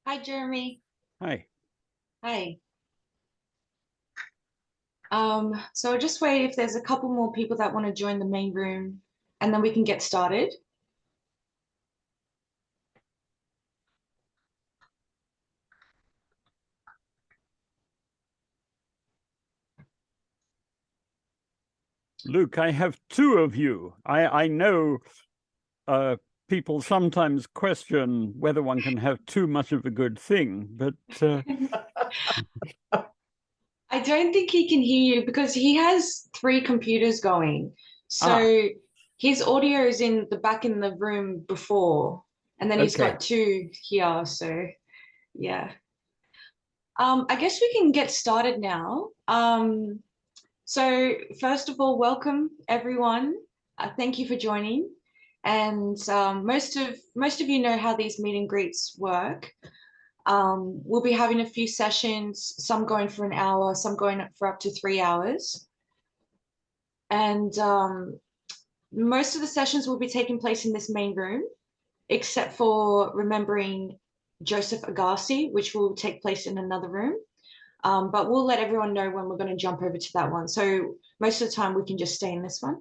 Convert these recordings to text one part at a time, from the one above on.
Hi, Jeremy. Hi. Hi. So I'll just wait if there's a couple more people that want to join the main room, and then we can get started. Luke, I have two of you. I know people sometimes question whether one can have too much of a good thing, but I don't think he can hear you because he has three computers going. ah, So his audio is in the back in the room before, and then he's okay. got two here. So yeah. I guess we can get started now. So first of all, welcome everyone. Thank you for joining. And most of you know how these meet and greets work. We'll be having a few sessions, some going for an hour, some going for up to 3 hours. And most of the sessions will be taking place in this main room, except for remembering Joseph Agassi, which will take place in another room. But we'll let everyone know when we're going to jump over to that one. So most of the time we can just stay in this one.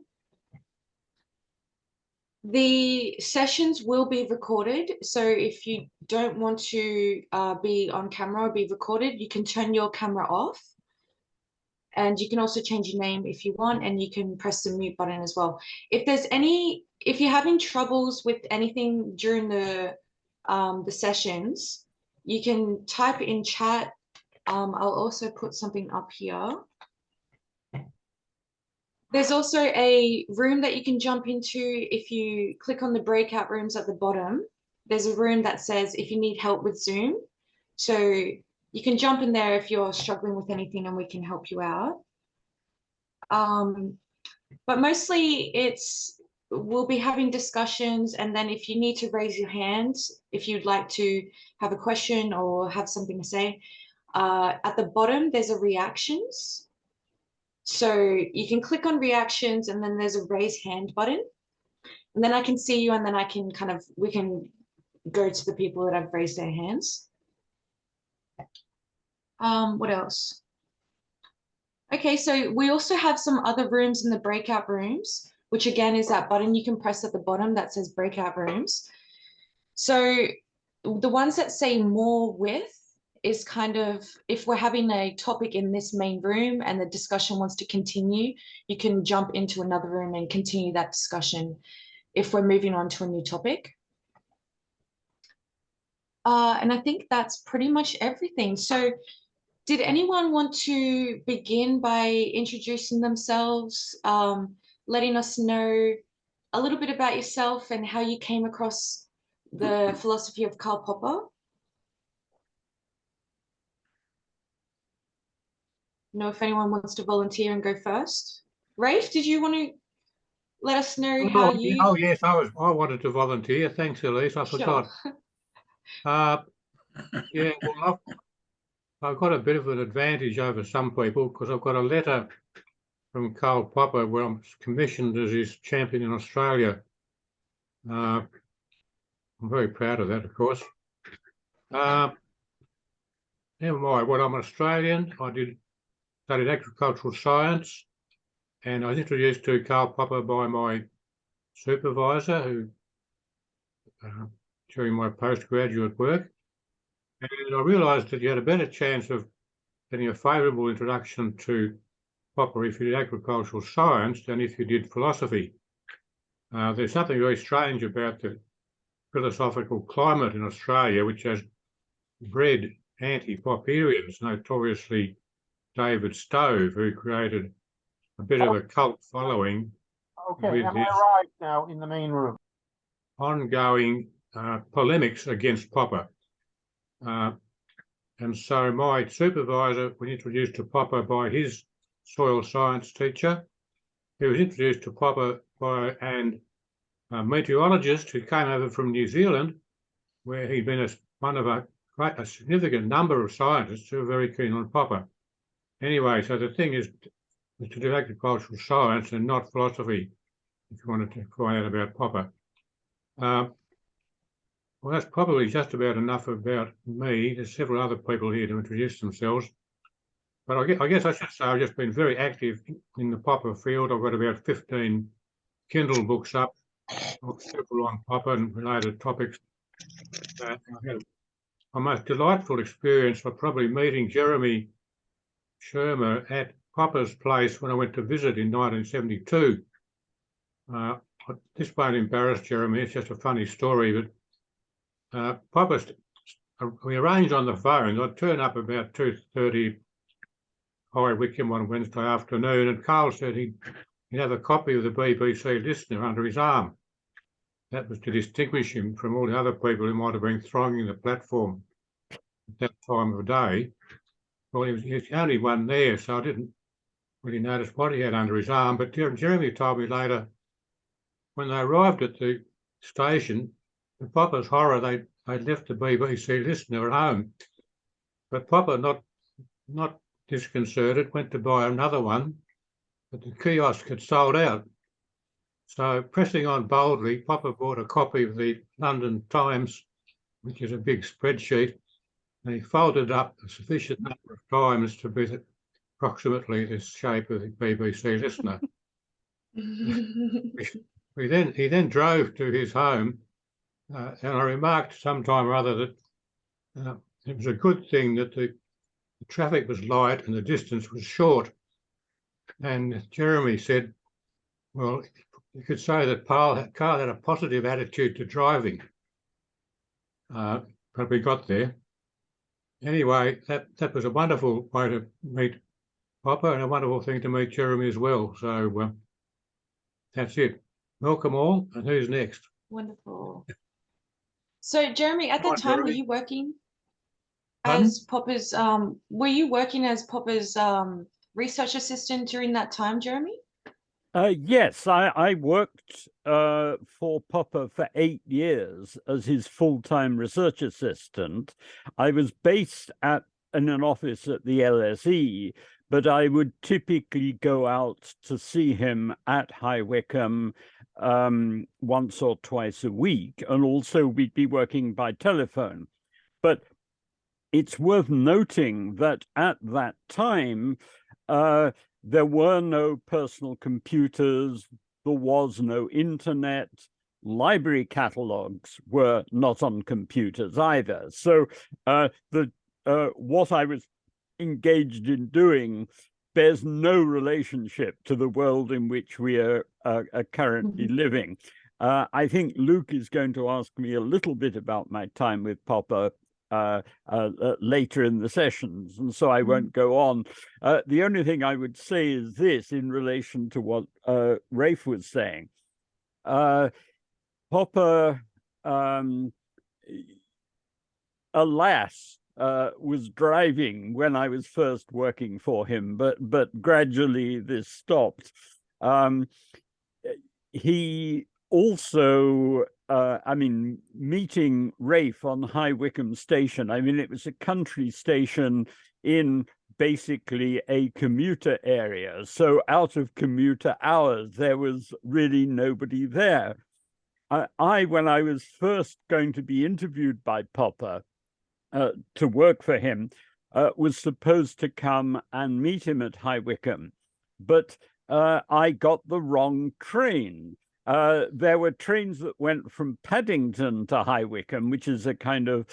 The sessions will be recorded. So if you don't want to be on camera or be recorded, you can turn your camera off. And you can also change your name if you want, and you can press the mute button as well. If you're having troubles with anything during the sessions, you can type in chat. I'll also put something up here. There's also a room that you can jump into if you click on the breakout rooms at the bottom. There's a room that says if you need help with Zoom. So you can jump in there if you're struggling with anything and we can help you out. But mostly we'll be having discussions, and then if you need to raise your hand, if you'd like to have a question or have something to say, at the bottom there's a reactions. So you can click on reactions and then there's a raise hand button. And then I can see you and then we can go to the people that have raised their hands. What else? Okay, so we also have some other rooms in the breakout rooms, which again is that button you can press at the bottom that says breakout rooms. So the ones that say more with is kind of if we're having a topic in this main room and the discussion wants to continue, you can jump into another room and continue that discussion if we're moving on to a new topic. And I think that's pretty much everything. So did anyone want to begin by introducing themselves, letting us know a little bit about yourself and how you came across the philosophy of Karl Popper? Know if anyone wants to volunteer and go first. Rafe, did you want to let us know how you... Oh yes, I wanted to volunteer. Thanks, Elise. I Sure. forgot. Yeah, well, I've got a bit of an advantage over some people because I've got a letter from Karl Popper where I'm commissioned as his champion in Australia. I'm very proud of that, of course. Never mind. Well, I'm Australian. Studied agricultural science, and I was introduced to Karl Popper by my supervisor, who during my postgraduate work. And I realised that you had a better chance of getting a favourable introduction to Popper if you did agricultural science than if you did philosophy. There's something very strange about the philosophical climate in Australia, which has bred anti-Popperians, notoriously David Stove, who created a bit of a cult following Okay, with am his I right now in the main room? ongoing polemics against Popper. And so my supervisor was introduced to Popper by his soil science teacher. He was introduced to Popper by a meteorologist who came over from New Zealand, where he'd been one of a significant number of scientists who were very keen on Popper. Anyway, so the thing is to do agricultural science and not philosophy, if you wanted to find out about Popper. Well, that's probably just about enough about me. There's several other people here to introduce themselves. But I guess I should say I've just been very active in the Popper field. I've got about 15 Kindle books up, several on Popper and related topics. I had a most delightful experience of probably meeting Jeremy Shermer at Popper's place when I went to visit in 1972. This won't embarrass Jeremy, it's just a funny story, but Popper's, we arranged on the phone. I'd turn up about 2:30 High Wycombe on Wednesday afternoon, and Karl said he'd have a copy of the BBC Listener under his arm. That was to distinguish him from all the other people who might have been thronging the platform at that time of day. Well, he was the only one there, so I didn't really notice what he had under his arm. But Jeremy told me later, when they arrived at the station, to Popper's horror, they left the BBC Listener at home. But Popper, not disconcerted, went to buy another one, but the kiosk had sold out. So pressing on boldly, Popper bought a copy of the London Times, which is a big spreadsheet, and he folded up a sufficient number of times to be approximately the shape of the BBC Listener. He then drove to his home, and I remarked sometime or other that it was a good thing that the traffic was light and the distance was short. And Jeremy said, well, you could say that Karl had a positive attitude to driving, but we got there. Anyway, that was a wonderful way to meet Popper and a wonderful thing to meet Jeremy as well. So that's it. Welcome all, and who's next? Wonderful. So Jeremy, at that time, were you working Pardon? as Popper's, research assistant during that time, Jeremy? Yes, I worked for Popper for 8 years as his full-time research assistant. I was based in an office at the LSE, but I would typically go out to see him at High Wycombe once or twice a week, and also we'd be working by telephone. But it's worth noting that at that time, there were no personal computers, there was no internet, library catalogs were not on computers either. So what I was engaged in doing bears no relationship to the world in which we are currently living. I think Luke is going to ask me a little bit about my time with Popper later in the sessions, and so I won't go on. The only thing I would say is this in relation to what Rafe was saying. Popper, alas, was driving when I was first working for him, but gradually this stopped. He also meeting Rafe on High Wycombe Station, it was a country station in basically a commuter area. So out of commuter hours, there was really nobody there. When I was first going to be interviewed by Popper to work for him, was supposed to come and meet him at High Wycombe, but I got the wrong train. There were trains that went from Paddington to High Wycombe, which is a kind of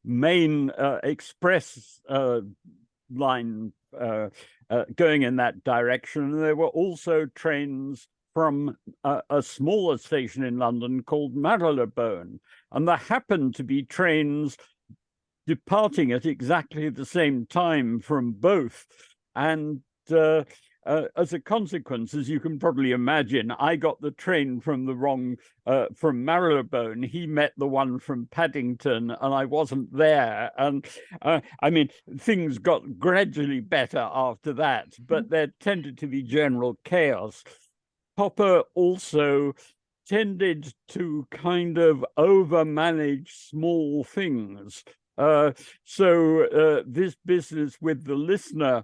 main express line going in that direction. And there were also trains from a smaller station in London called Marylebone. And there happened to be trains departing at exactly the same time from both. And as a consequence, as you can probably imagine, I got the train from the wrong, from Marylebone. He met the one from Paddington, and I wasn't there. And things got gradually better after that, but there tended to be general chaos. Popper also tended to kind of overmanage small things. So this business with the listener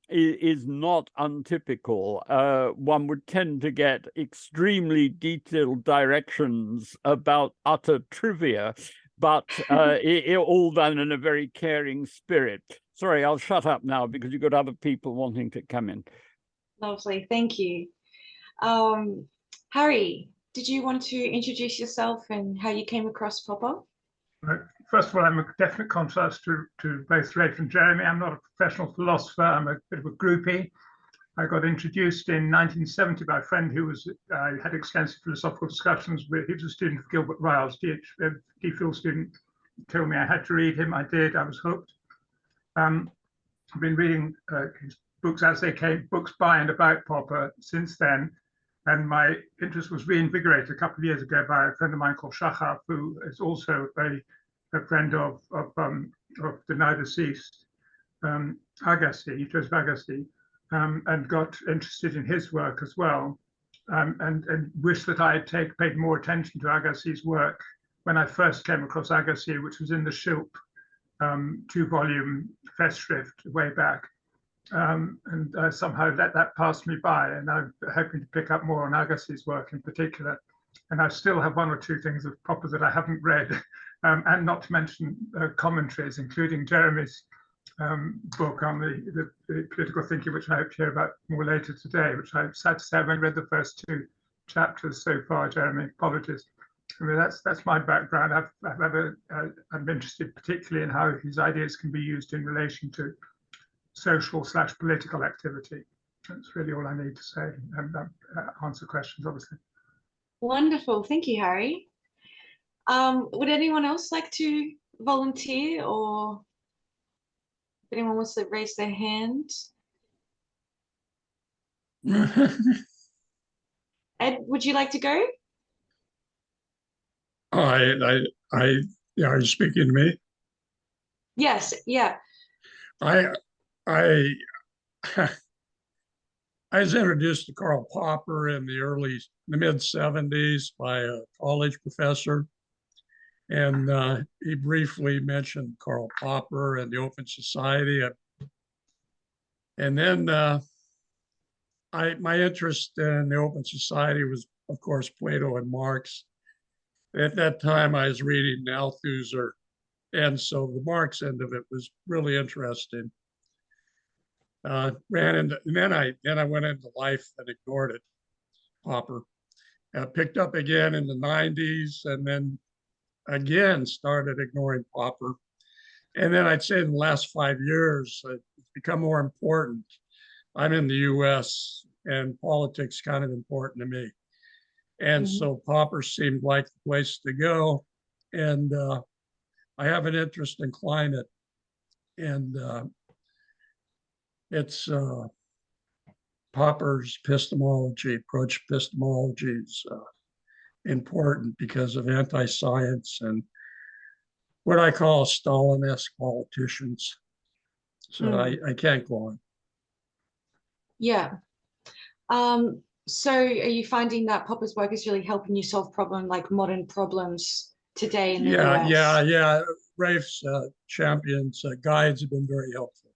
is not untypical. One would tend to get extremely detailed directions about utter trivia, but all done in a very caring spirit. Sorry, I'll shut up now because you've got other people wanting to come in. Lovely, thank you. Harry, did you want to introduce yourself and how you came across Popper? Right. First of all, I'm a definite contrast to both Rafe and Jeremy. I'm not a professional philosopher. I'm a bit of a groupie. I got introduced in 1970 by a friend who had extensive philosophical discussions with. He was a student of Gilbert Ryle's, DPhil student. He told me I had to read him. I did. I was hooked. I've been reading his books as they came, books by and about Popper since then. And my interest was reinvigorated a couple of years ago by a friend of mine called Shachar, who is also a friend of the now deceased Agassi, Joseph Agassi, and got interested in his work as well, and wished that I had paid more attention to Agassi's work when I first came across Agassi, which was in the Schilp 2-volume Festschrift way back. And somehow that passed me by, and I'm hoping to pick up more on Agassi's work in particular. And I still have one or two things of Popper that I haven't read, and not to mention commentaries, including Jeremy's book on the political thinking, which I hope to hear about more later today, which I'm sad to say I haven't read the first 2 chapters so far, Jeremy, apologies. I mean, that's my background. I'm interested particularly in how his ideas can be used in relation to social/political activity. That's really all I need to say, and answer questions, obviously. Wonderful, thank you, Harry. Would anyone else like to volunteer, or if anyone wants to raise their hand? Ed, would you like to go? Yeah, are you speaking to me? Yes, yeah. I I was introduced to Karl Popper in the mid 70s by a college professor, and he briefly mentioned Karl Popper and the Open Society, and then my interest in the Open Society was, of course, Plato and Marx. At that time, I was reading Althusser, and so the Marx end of it was really interesting. And then I went into life and ignored it, Popper. Picked up again in the 90s, and then again started ignoring Popper. And then I'd say in the last 5 years, it's become more important. I'm in the US, and politics kind of important to me. And so Popper seemed like the place to go. And I have an interest in climate, and it's Popper's epistemology, approach epistemology is important because of anti-science and what I call Stalin-esque politicians. So I can't go on. Yeah. So are you finding that Popper's work is really helping you solve modern problems today in the US? Yeah. Rafe's champions guides have been very helpful,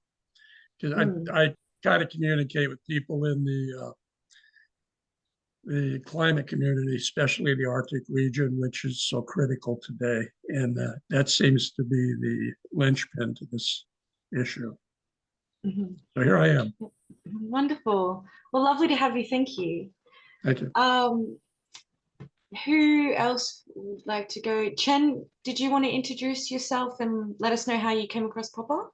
because I try to communicate with people in the climate community, especially the Arctic region, which is so critical today, and that seems to be the linchpin to this issue. So here I am. Wonderful. Well, lovely to have you. Thank you. Thank you. Who else would like to go? Chen, did you want to introduce yourself and let us know how you came across Popper?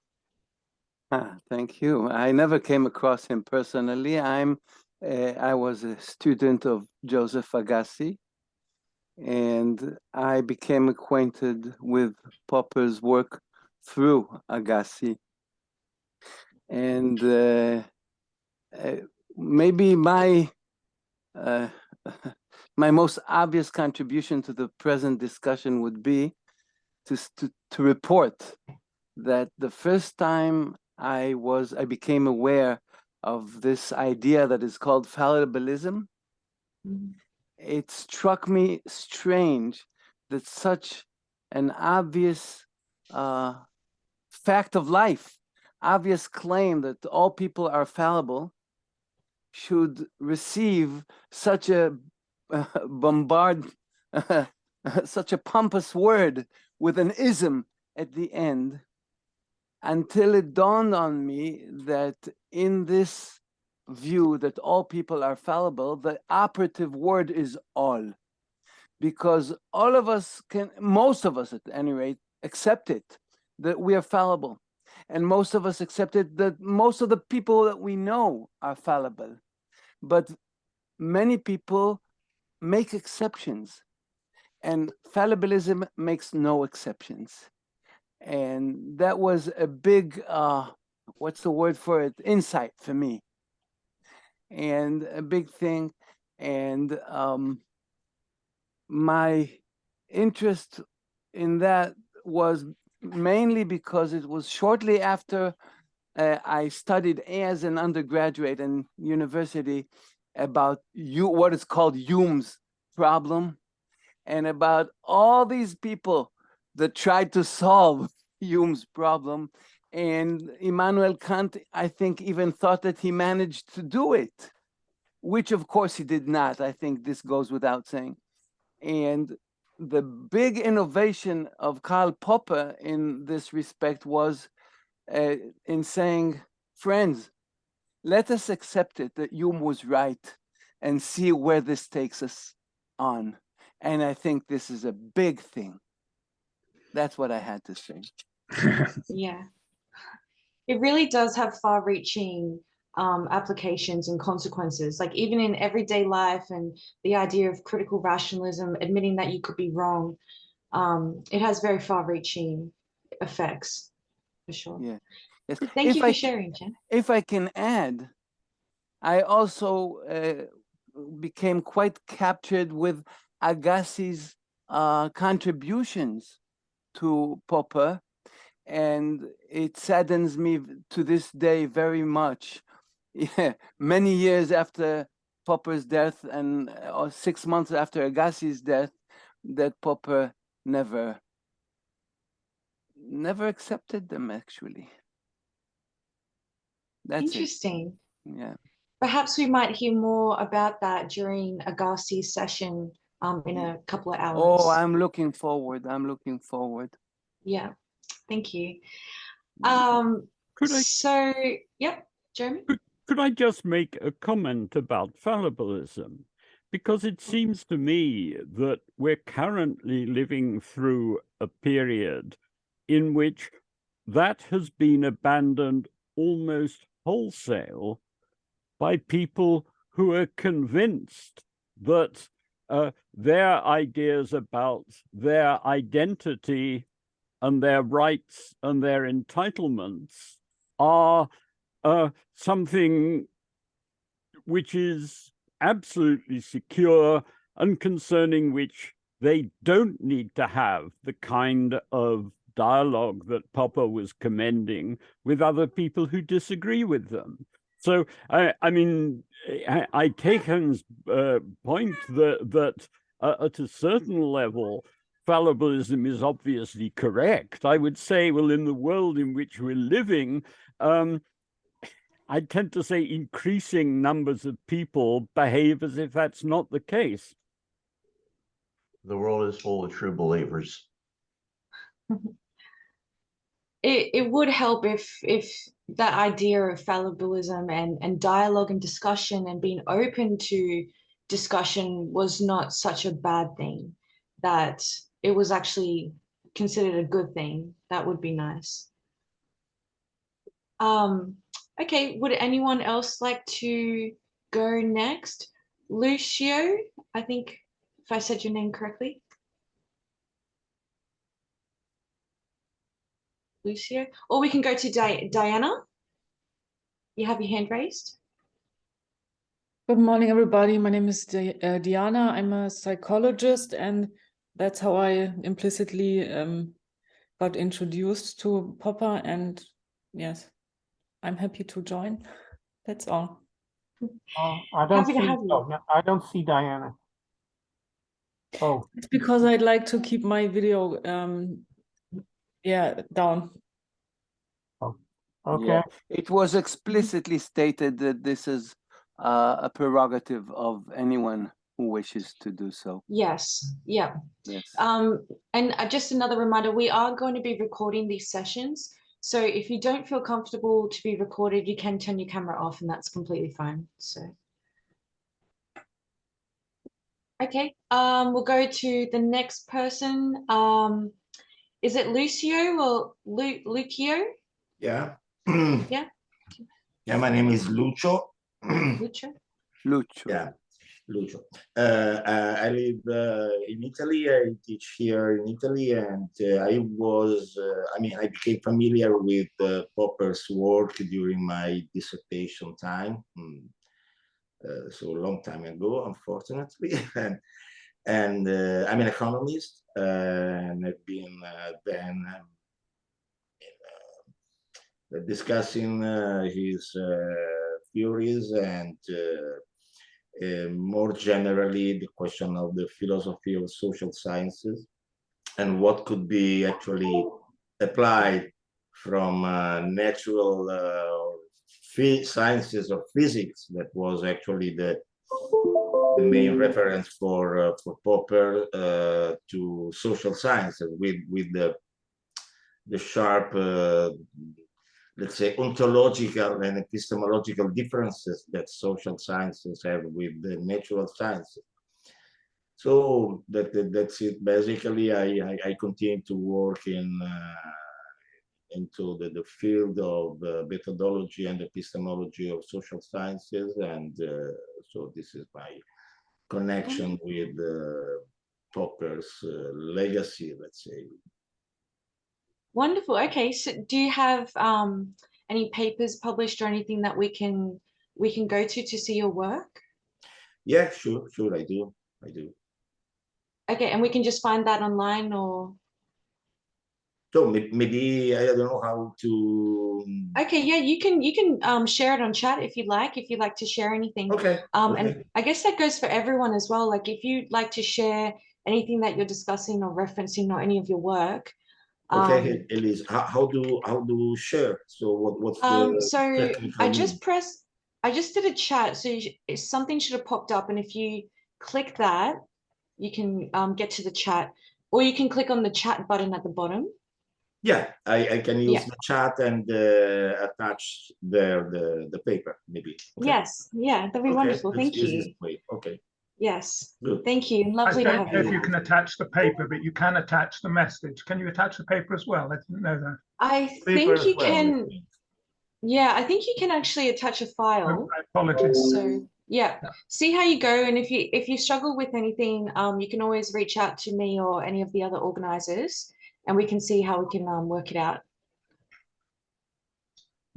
Thank you. I never came across him personally. I was a student of Joseph Agassi, and I became acquainted with Popper's work through Agassi. And maybe my most obvious contribution to the present discussion would be to report that the first time I became aware of this idea that is called fallibilism, it struck me strange that such an obvious fact of life, obvious claim that all people are fallible should receive such a such a pompous word with an ism at the end, until it dawned on me that in this view that all people are fallible, the operative word is all. Because all of us can, most of us at any rate, accept it, that we are fallible. And most of us accept it that most of the people that we know are fallible. But many people make exceptions, and fallibilism makes no exceptions. And that was a big, what's the word for it? Insight for me. And a big thing. And my interest in that was mainly because it was shortly after I studied as an undergraduate in university about what is called Hume's problem, and about all these people that tried to solve Hume's problem. And Immanuel Kant, I think, even thought that he managed to do it, which of course he did not. I think this goes without saying. And the big innovation of Karl Popper in this respect was in saying, friends, let us accept it that Hume was right and see where this takes us on. And I think this is a big thing. That's what I had to say. Yeah. It really does have far-reaching applications and consequences, like even in everyday life, and the idea of critical rationalism, admitting that you could be wrong. It has very far-reaching effects, for sure. Yeah. Yes. Thank you for sharing, Jen. If I can add, I also became quite captured with Agassi's contributions to Popper, and it saddens me to this day very much. Yeah, many years after Popper's death, and 6 months after Agassi's death, that Popper never accepted them, actually. That's Interesting. it. Yeah. Perhaps we might hear more about that during Agassi's session in a couple of hours. Oh, I'm looking forward. Yeah, thank you. Yep, Jeremy? Could I just make a comment about fallibilism? Because it seems to me that we're currently living through a period in which that has been abandoned almost wholesale by people who are convinced that their ideas about their identity and their rights and their entitlements are something which is absolutely secure and concerning which they don't need to have the kind of dialogue that Popper was commending with other people who disagree with them. So, I mean, I take Hans' point that at a certain level, fallibilism is obviously correct. I would say, well, in the world in which we're living, I tend to say increasing numbers of people behave as if that's not the case. The world is full of true believers. It would help if that idea of fallibilism and dialogue and discussion and being open to discussion was not such a bad thing, that it was actually considered a good thing. That would be nice. Okay, would anyone else like to go next? Lucio, I think, if I said your name correctly. Lucio, or we can go to Diana. You have your hand raised. Good morning, everybody. My name is Diana. I'm a psychologist, and that's how I implicitly got introduced to Popper. And yes, I'm happy to join. That's all. I don't Happy to see. have you. Oh, no, I don't see Diana. Oh, It's because I'd like to keep my video, down. Okay. It was explicitly stated that this is a prerogative of anyone who wishes to do so. Yes, yeah. Yes. And just another reminder, we are going to be recording these sessions. So if you don't feel comfortable to be recorded, you can turn your camera off and that's completely fine. So, okay, we'll go to the next person. Is it Lucio or Lucio? Yeah. Yeah. Yeah, my name is Lucio. Lucio. Lucio. Yeah, Lucio. I live in Italy. I teach here in Italy, and I became familiar with Popper's work during my dissertation time. So a long time ago, unfortunately. and I'm an economist, and I've been then discussing his theories and more generally the question of the philosophy of social sciences and what could be actually applied from natural sciences or physics, that was actually the main reference for Popper, to social sciences with the sharp let's say ontological and epistemological differences that social sciences have with the natural sciences. So that's it. Basically, I continue to work into the field of methodology and epistemology of social sciences, and so this is my connection with Popper's legacy, let's say. Wonderful. Okay, so do you have any papers published or anything that we can go to see your work? Yeah, sure, I do. Okay, and we can just find that online, or? So maybe I don't know how to. Okay, yeah, you can share it on chat if you'd like to share anything. Okay. And I guess that goes for everyone as well. Like if you'd like to share anything that you're discussing or referencing or any of your work. Okay, Elise, how do share? So what's the so technical mean? I just did a chat, so something should have popped up, and if you click that, you can get to the chat, or you can click on the chat button at the bottom. Yeah, I can use the chat and attach the paper, maybe. Okay. Yes, yeah, that'd be wonderful. Thank you. Okay. Yes, Good. thank you. Lovely to have I don't know if you. you can attach the paper, but you can attach the message. Can you attach the paper as well? I didn't know that. I think you can. Yeah, I think you can actually attach a file. My apologies. So yeah, see how you go, and if you struggle with anything, you can always reach out to me or any of the other organizers, and we can see how we can work it out.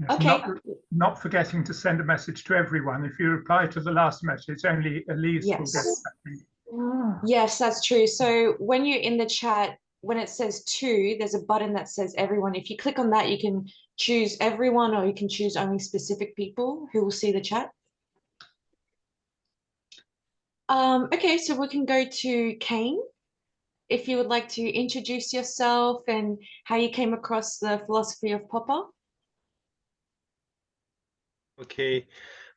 Yes, Okay. Not forgetting to send a message to everyone. If you reply to the last message, only Elise will get that. Yes, that's true. So when you're in the chat, when it says to, there's a button that says everyone. If you click on that, you can choose everyone, or you can choose only specific people who will see the chat. Okay, so we can go to Kane. If you would like to introduce yourself and how you came across the philosophy of Popper. Okay,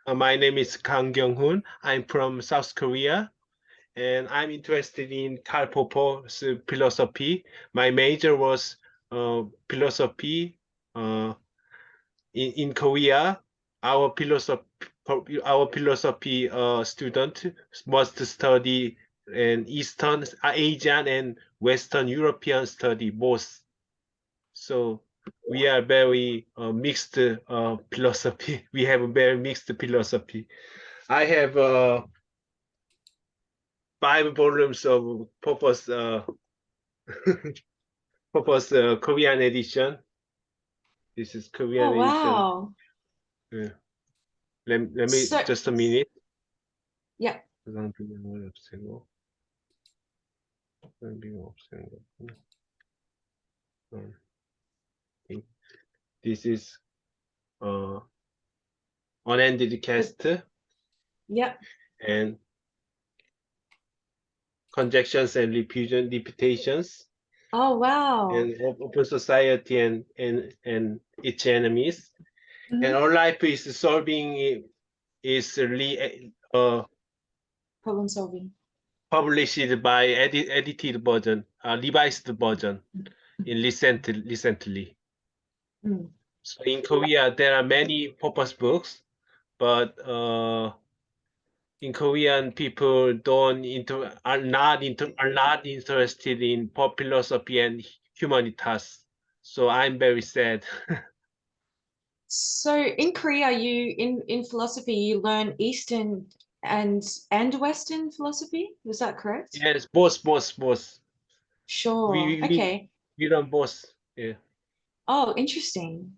my name is Kang Kyung-hoon. I'm from South Korea, and I'm interested in Karl Popper's philosophy. My major was philosophy in Korea. Our philosophy student must study an Eastern, Asian, and Western European study both. So we are very mixed philosophy. We have a very mixed philosophy. I have 5 volumes of Popper's Popper's Korean edition. This is Korean edition. Wow. Yeah. Let me just a minute. Yeah. This is unended cast. Yep. And conjectures and reputations. Oh, wow. and open society and its enemies. Mhm. And our life is solving is Problem solving. published by edited version, revised version in recently. Mm. So in Korea, there are many purpose books, but in Korean, people are not interested in pop philosophy and humanitas. So I'm very sad. So in Korea, you in philosophy, you learn Eastern and Western philosophy. Was that correct? Yes, both. Sure. We Okay. learn both. Yeah. Oh, interesting.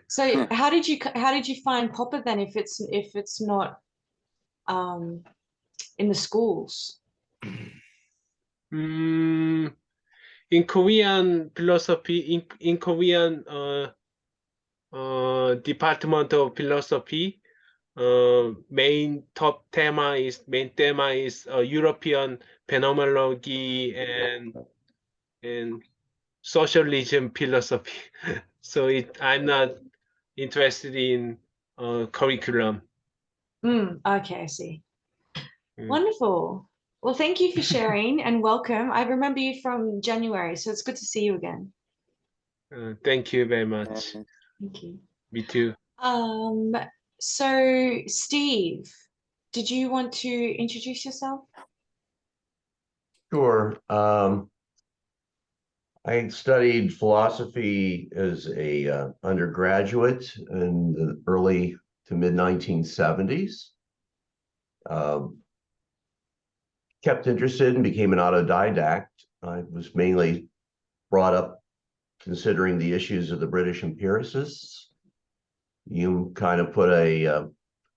So how did you find Popper then if it's not in the schools? In Korean philosophy, in Korean Department of Philosophy, main thema is European phenomenology and socialism philosophy. So I'm not interested in curriculum. Okay, I see. Mm. Wonderful. Well, thank you for sharing and welcome. I remember you from January, so it's good to see you again. Thank you very much. Thank you. Me too. So Steve, did you want to introduce yourself? Sure. I studied philosophy as a undergraduate in the early to mid 1970s. Kept interested and became an autodidact. I was mainly brought up considering the issues of the British empiricists. You kind of put a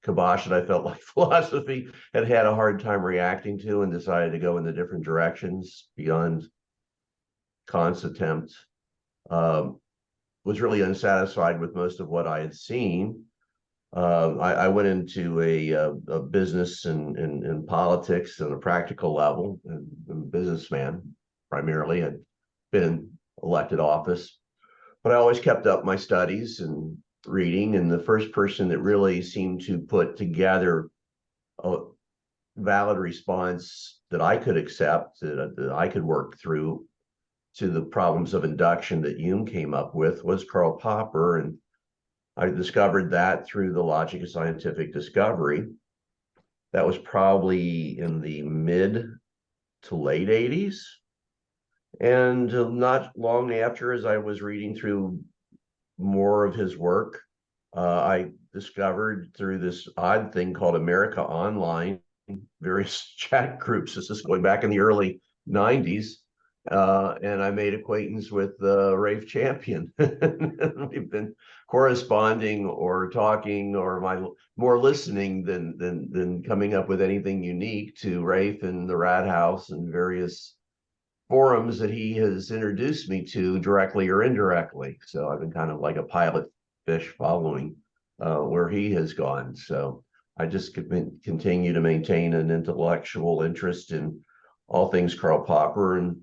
kibosh that I felt like philosophy had a hard time reacting to, and decided to go in the different directions beyond Kant's attempt. Was really unsatisfied with most of what I had seen. I went into a business and politics on a practical level. I'm a businessman primarily. I'd been in elected office, but I always kept up my studies and reading. And the first person that really seemed to put together a valid response that I could accept, that I could work through to the problems of induction that Hume came up with was Karl Popper. And I discovered that through the logic of scientific discovery. That was probably in the mid to late 80s. And not long after, as I was reading through more of his work, I discovered through this odd thing called America Online, various chat groups. This is going back in the early 90s. And I made acquaintance with Rafe Champion. We've been corresponding or talking, or more listening than coming up with anything unique to Rafe and the Rat House and various forums that he has introduced me to directly or indirectly. So I've been kind of like a pilot fish following where he has gone. So I just continue to maintain an intellectual interest in all things Karl Popper. And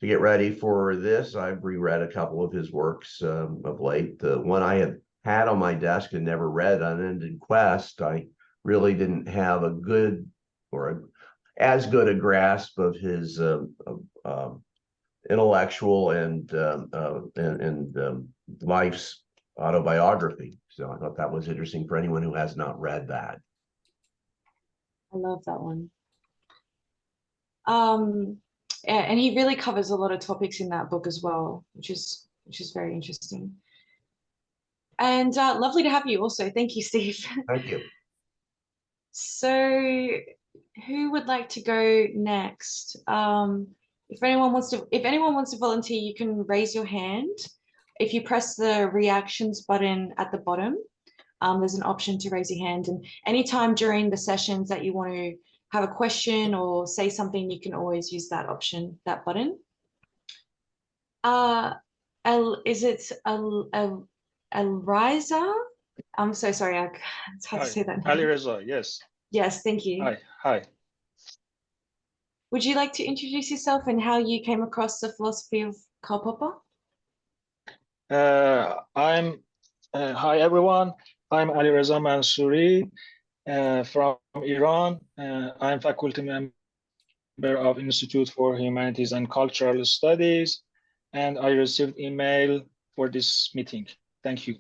to get ready for this, I've reread a couple of his works of late. The one I had on my desk and never read, Unended Quest, I really didn't have a good or as good a grasp of his intellectual and life's autobiography. So I thought that was interesting for anyone who has not read that. I love that one. And he really covers a lot of topics in that book as well, which is very interesting. And lovely to have you also. Thank you, Steve. Thank you. So who would like to go next? If anyone wants to volunteer, you can raise your hand. If you press the reactions button at the bottom, there's an option to raise your hand. And anytime during the sessions that you want to have a question or say something, you can always use that option, that button. Is it Elriza? I'm so sorry, it's hard to say that name. Ali Reza, yes. Yes, thank you. Hi. would you like to introduce yourself and how you came across the philosophy of Karl Popper? Hi everyone. I'm Ali Reza Mansouri from Iran. I'm faculty member of Institute for Humanities and Cultural Studies, and I received email for this meeting. Thank you.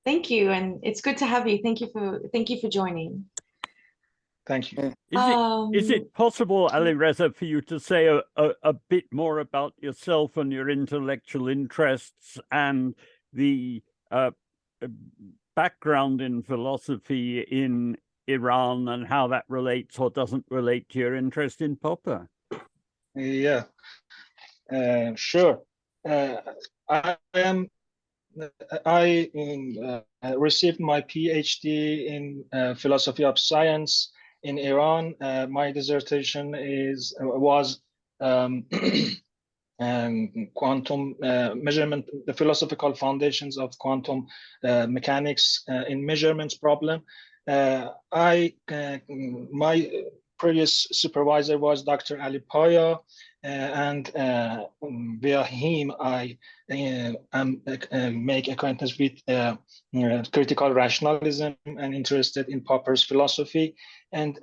Thank you, and it's good to have you. Thank you for joining. Thank you. Is it possible, Ali Reza, for you to say a bit more about yourself and your intellectual interests and the background in philosophy in Iran and how that relates or doesn't relate to your interest in Popper? Yeah, sure. I received my PhD in philosophy of science in Iran. My dissertation was quantum measurement, the philosophical foundations of quantum mechanics in measurements problem. My previous supervisor was Dr. Ali Paya, and via him I make acquaintance with critical rationalism and interested in Popper's philosophy. And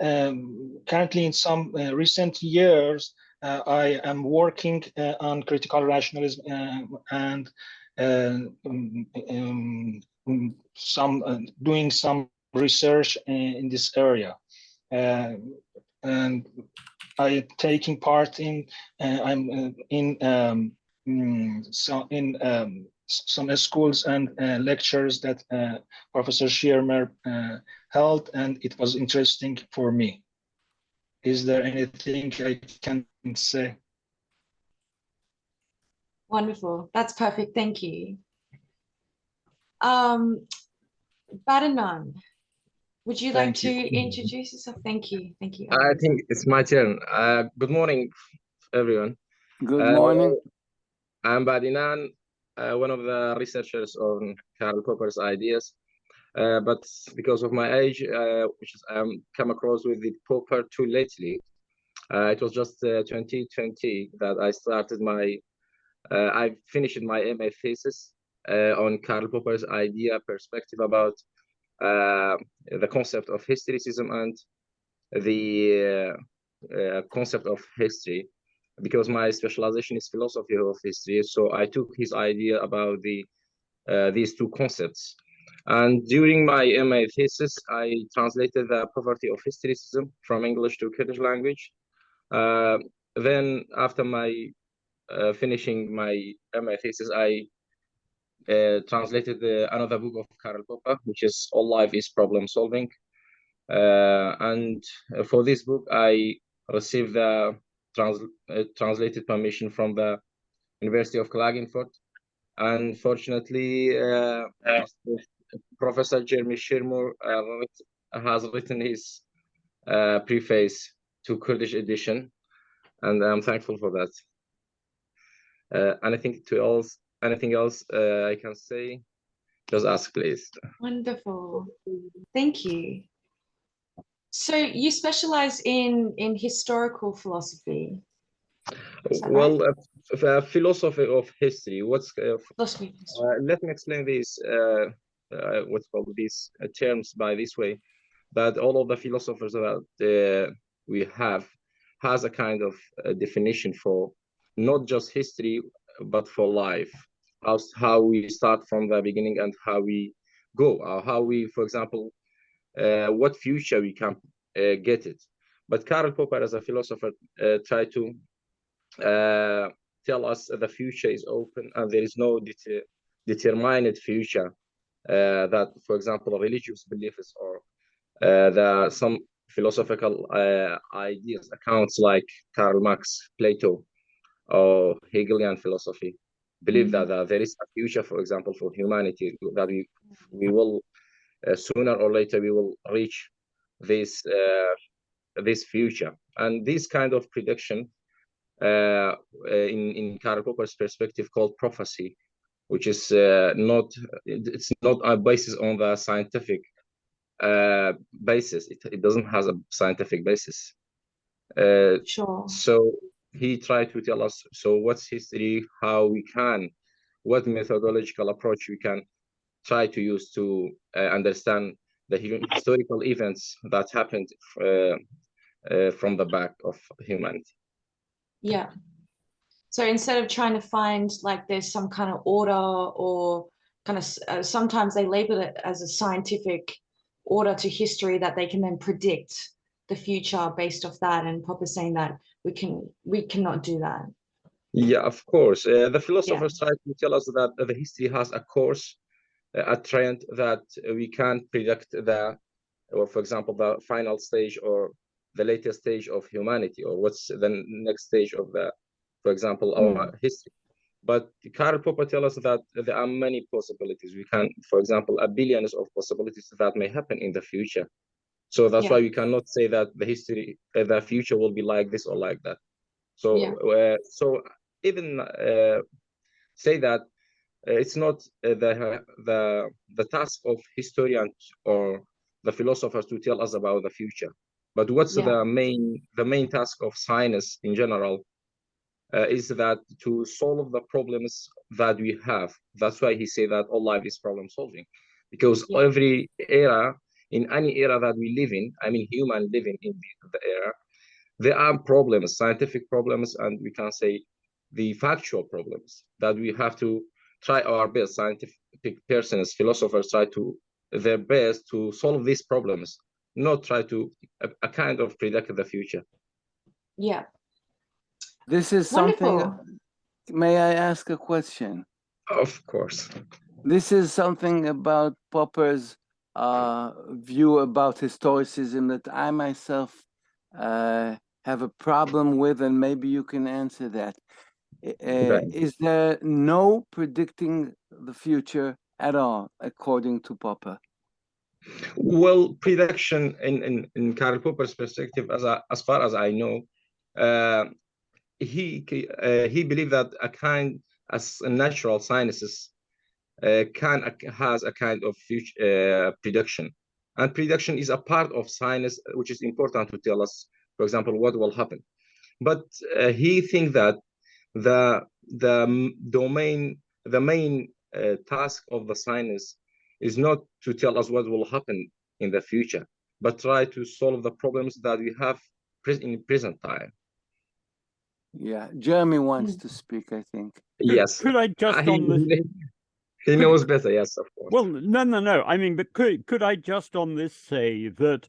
currently in some recent years, I am working on critical rationalism and doing some research in this area. And I taking part in some schools and lectures that Professor Schirmer held, and it was interesting for me. Is there anything I can say? Wonderful. That's perfect. Thank you. Badanan, would you like to introduce yourself? Thank you. Thank you. I think it's my turn. Good morning, everyone. Good morning. I'm Badinan, one of the researchers on Karl Popper's ideas. But because of my age, which is come across with the Popper too lately, it was just 2020 that I started I finished my MA thesis on Karl Popper's idea perspective about the concept of historicism and the concept of history, because my specialization is philosophy of history. So I took his idea about these two concepts. And during my MA thesis, I translated the poverty of historicism from English to Kurdish language. Then after my finishing my MA thesis, I translated another book of Karl Popper, which is All Life is Problem Solving. And for this book, I received the translated permission from the University of Klagenfurt. Unfortunately, Professor Jeremy Schirmer has written his preface to Kurdish edition, and I'm thankful for that. Anything else I can say? Just ask, please. Wonderful. Thank you. So you specialize in historical philosophy. Well, philosophy of history. Philosophy. Let me explain this. What's called these terms by this way, that all of the philosophers that we have has a kind of definition for not just history but for life. How we start from the beginning and how we go, or how we, for example, what future we can get it. But Karl Popper, as a philosopher, tried to tell us the future is open and there is no determined future. That, for example, religious beliefs or some philosophical ideas, accounts like Karl Marx, Plato, or Hegelian philosophy, believe that there is a future, for example, for humanity, that we will sooner or later we will reach this future. And this kind of prediction in Karl Popper's perspective called prophecy, which is not a basis on the scientific basis. It doesn't have a scientific basis. Sure. So he tried to tell us, so what's history, what methodological approach we can try to use to understand the historical events that happened from the back of humanity. Yeah. So instead of trying to find like there's some kind of order or kind of sometimes they label it as a scientific order to history that they can then predict the future based off that, and Popper's saying that we cannot do that. Yeah, of course. The philosophers try to tell us that the history has a course, a trend that we can't predict or for example, the final stage or the latest stage of humanity, or what's the next stage of for example, our history. But Karl Popper tells us that there are many possibilities. We can, for example, billions of possibilities that may happen in the future. So that's why we cannot say that the future will be like this or like that. So, so even say that it's not the task of historians or the philosophers to tell us about the future, but what's the main task of science in general is that to solve the problems that we have. That's why he say that all life is problem solving, because every era, in any era that we live in, I mean human living in the era, there are problems, scientific problems, and we can say the factual problems that we have to try our best. Scientific persons, philosophers try to their best to solve these problems, not try to a kind of predict the future. Yeah. This is something. May I ask a question? Of course. This is something about Popper's view about historicism that I myself have a problem with, and maybe you can answer that. Is there no predicting the future at all, according to Popper? Well, prediction in Karl Popper's perspective, as far as I know, he believed that as natural sciences has a kind of future prediction, and prediction is a part of science which is important to tell us, for example, what will happen. But he thinks that the main task of the science is not to tell us what will happen in the future, but try to solve the problems that we have in present time. Yeah, Jeremy wants to speak, I think. Yes. Could I just on this? He knows better, yes, of course. Well, no. I mean, but could I just on this say that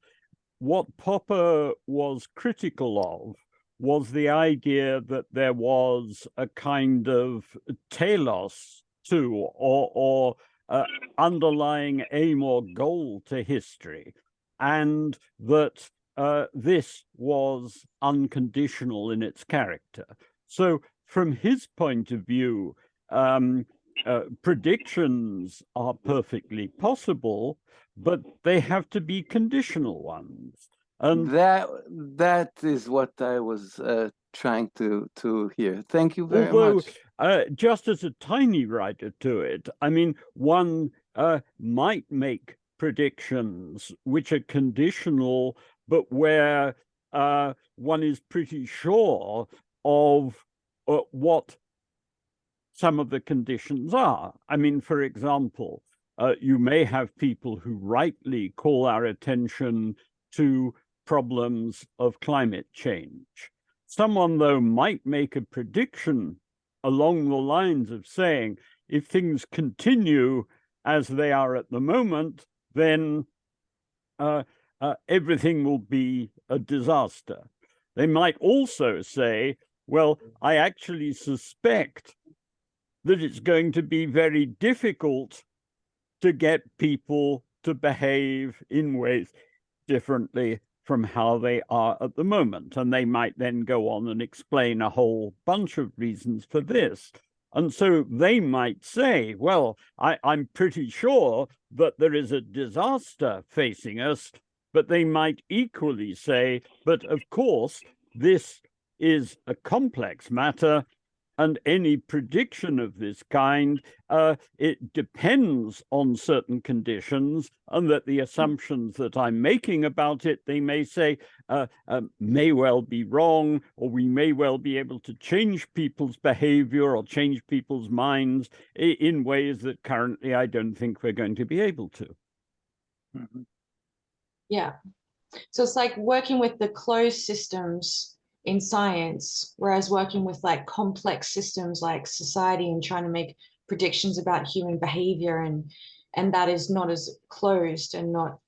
what Popper was critical of was the idea that there was a kind of telos to, or underlying aim or goal to history, and that this was unconditional in its character. So from his point of view, predictions are perfectly possible, but they have to be conditional ones. And that is what I was trying to hear. Thank you very much. Just as a tiny writer to it, I mean, one might make predictions which are conditional, but where one is pretty sure of what some of the conditions are. I mean, for example, you may have people who rightly call our attention to problems of climate change. Someone, though, might make a prediction along the lines of saying, if things continue as they are at the moment, then everything will be a disaster. They might also say, well, I actually suspect that it's going to be very difficult to get people to behave in ways differently from how they are at the moment. And they might then go on and explain a whole bunch of reasons for this. And so they might say, well, I'm pretty sure that there is a disaster facing us, but they might equally say, but of course, this is a complex matter, And any prediction of this kind, it depends on certain conditions, and that the assumptions that I'm making about it, they may say, may well be wrong, or we may well be able to change people's behavior or change people's minds in ways that currently I don't think we're going to be able to. Mhm. Yeah. So it's like working with the closed systems in science, whereas working with like complex systems like society and trying to make predictions about human behavior, and that is not as closed and not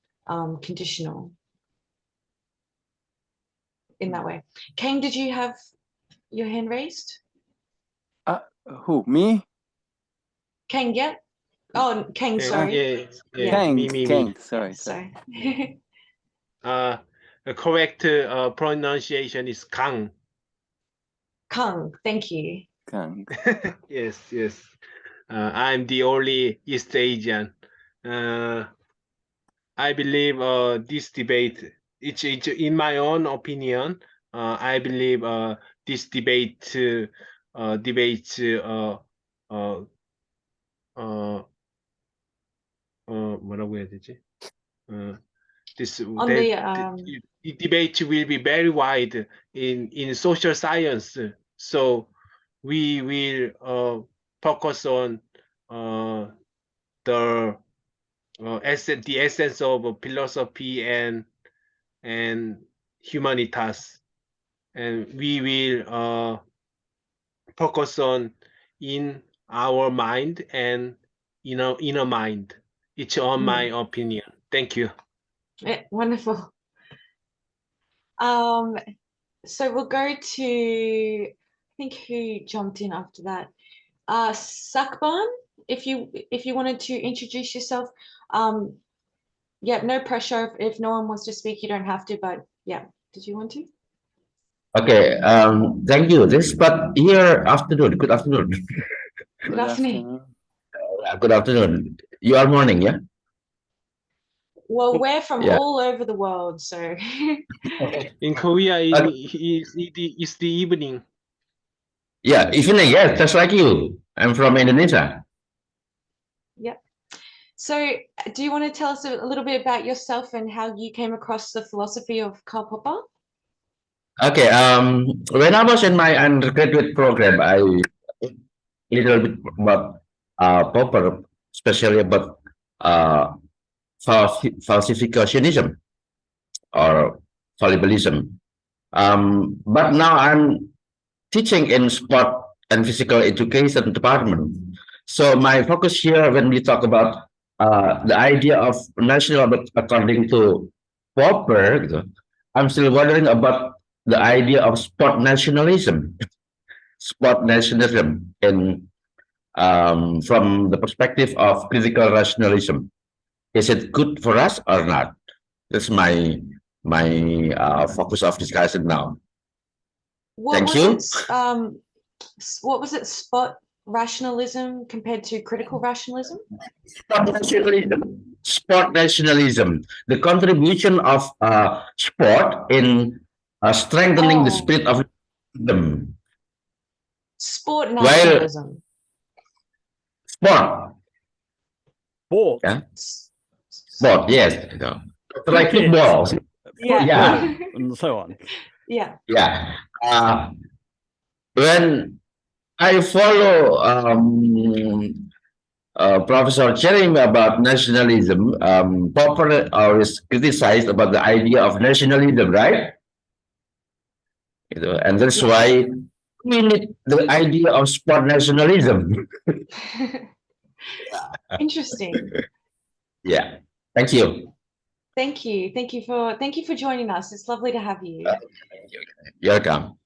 conditional in that way. Kane, did you have your hand raised? Who, me? Kane, yeah. Oh, Kane, sorry. Yeah, Kang, me. Kang, sorry. Sorry. The correct pronunciation is Kang. Kang, thank you. Kang. Yes. I'm the only East Asian. I believe this debate, it's in my own opinion, I believe this debate 뭐라고 해야 되지? The debate will be very wide in social science. So we will focus on the essence of philosophy and humanitas, and we will focus on in our mind and inner mind. It's on my opinion. Thank you. Yeah, wonderful. So we'll go to, I think, who jumped in after that? Sakban, if you wanted to introduce yourself. Yeah, no pressure. If no one wants to speak, you don't have to, but yeah, did you want to? Okay, thank you. This but here afternoon. Good afternoon. Good afternoon. Good afternoon. You are morning, yeah? Well, we're from all over the world, so. In Korea, it's the evening. Yeah, evening, yes, just like you. I'm from Indonesia. Yeah. So do you want to tell us a little bit about yourself and how you came across the philosophy of Karl Popper? Okay, when I was in my undergraduate program, I little bit about Popper, especially about falsificationism or fallibilism. But now I'm teaching in sport and physical education department. So my focus here, when we talk about the idea of national, but according to Popper, I'm still wondering about the idea of sport nationalism. Sport nationalism in from the perspective of critical rationalism. Is it good for us or not? That's my focus of discussion now. Thank you. What was it? Spot rationalism compared to critical rationalism? Sport nationalism. The contribution of sport in strengthening the spirit of them. Sport nationalism. Sport. Yeah. Sport. Yes. Like football. Yeah. And so on. Yeah. Yeah. When I follow Professor Jeremy about nationalism, Popper always criticized about the idea of nationalism, right? And that's why we need the idea of sport nationalism. Interesting. Yeah. Thank you. Thank you. Thank you for joining us. It's lovely to have you. You're welcome.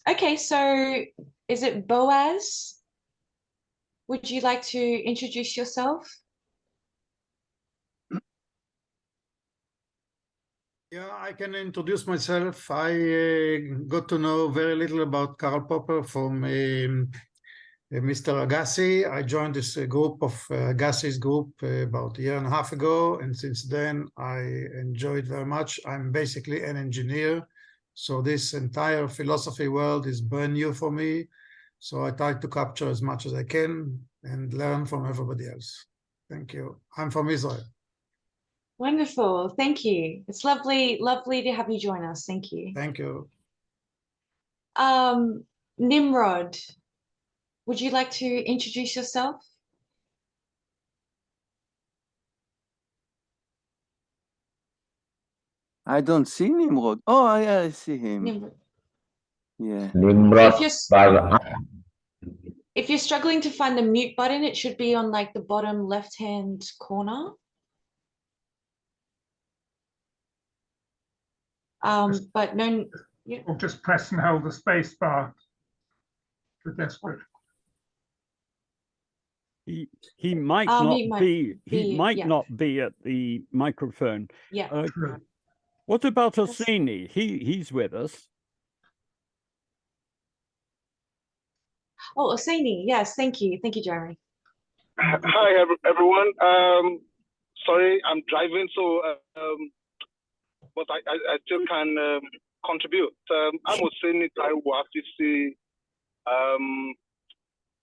Okay, so is it Boaz? Would you like to introduce yourself? Yeah, I can introduce myself. I got to know very little about Karl Popper from Mr. Agassi. I joined this group of Agassi's group about a year and a half ago, and since then I enjoyed very much. I'm basically an engineer So this entire philosophy world is brand new for me. So I try to capture as much as I can and learn from everybody else. Thank you. I'm from Israel. Wonderful. Thank you. It's lovely, lovely to have you join us. Thank you. Thank you. Nimrod, would you like to introduce yourself? I don't see Nimrod. Oh, yeah, I see him. Nimrod. Yeah. Nimrod If you're struggling to find the mute button, it should be on like the bottom left-hand corner. But no, yeah. Or just press and hold the space bar for desperate. He might not be yeah. not be at the microphone. Yeah. What about Orsini? He's with us. Oh, Orsini, yes, thank you, Jeremy. Hi everyone. Sorry, I'm driving, so but I still can contribute. I'm Orsini Taiwo Afisi,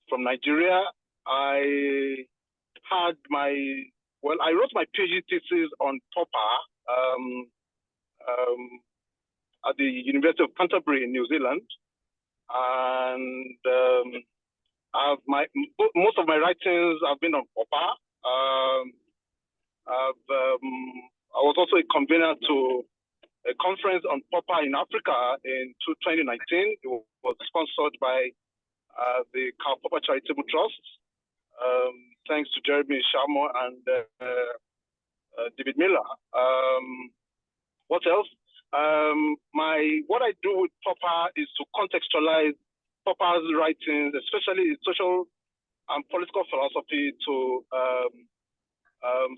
from Nigeria. I wrote my PhD thesis on Popper at the University of Canterbury in New Zealand, and most of my writings have been on Popper. I was also a convener to a conference on Popper in Africa in 2019. It was sponsored by the Karl Popper Charitable Trust. Thanks to Jeremy Sharma and David Miller. What else? What I do with Popper is to contextualize Popper's writings, especially social and political philosophy, to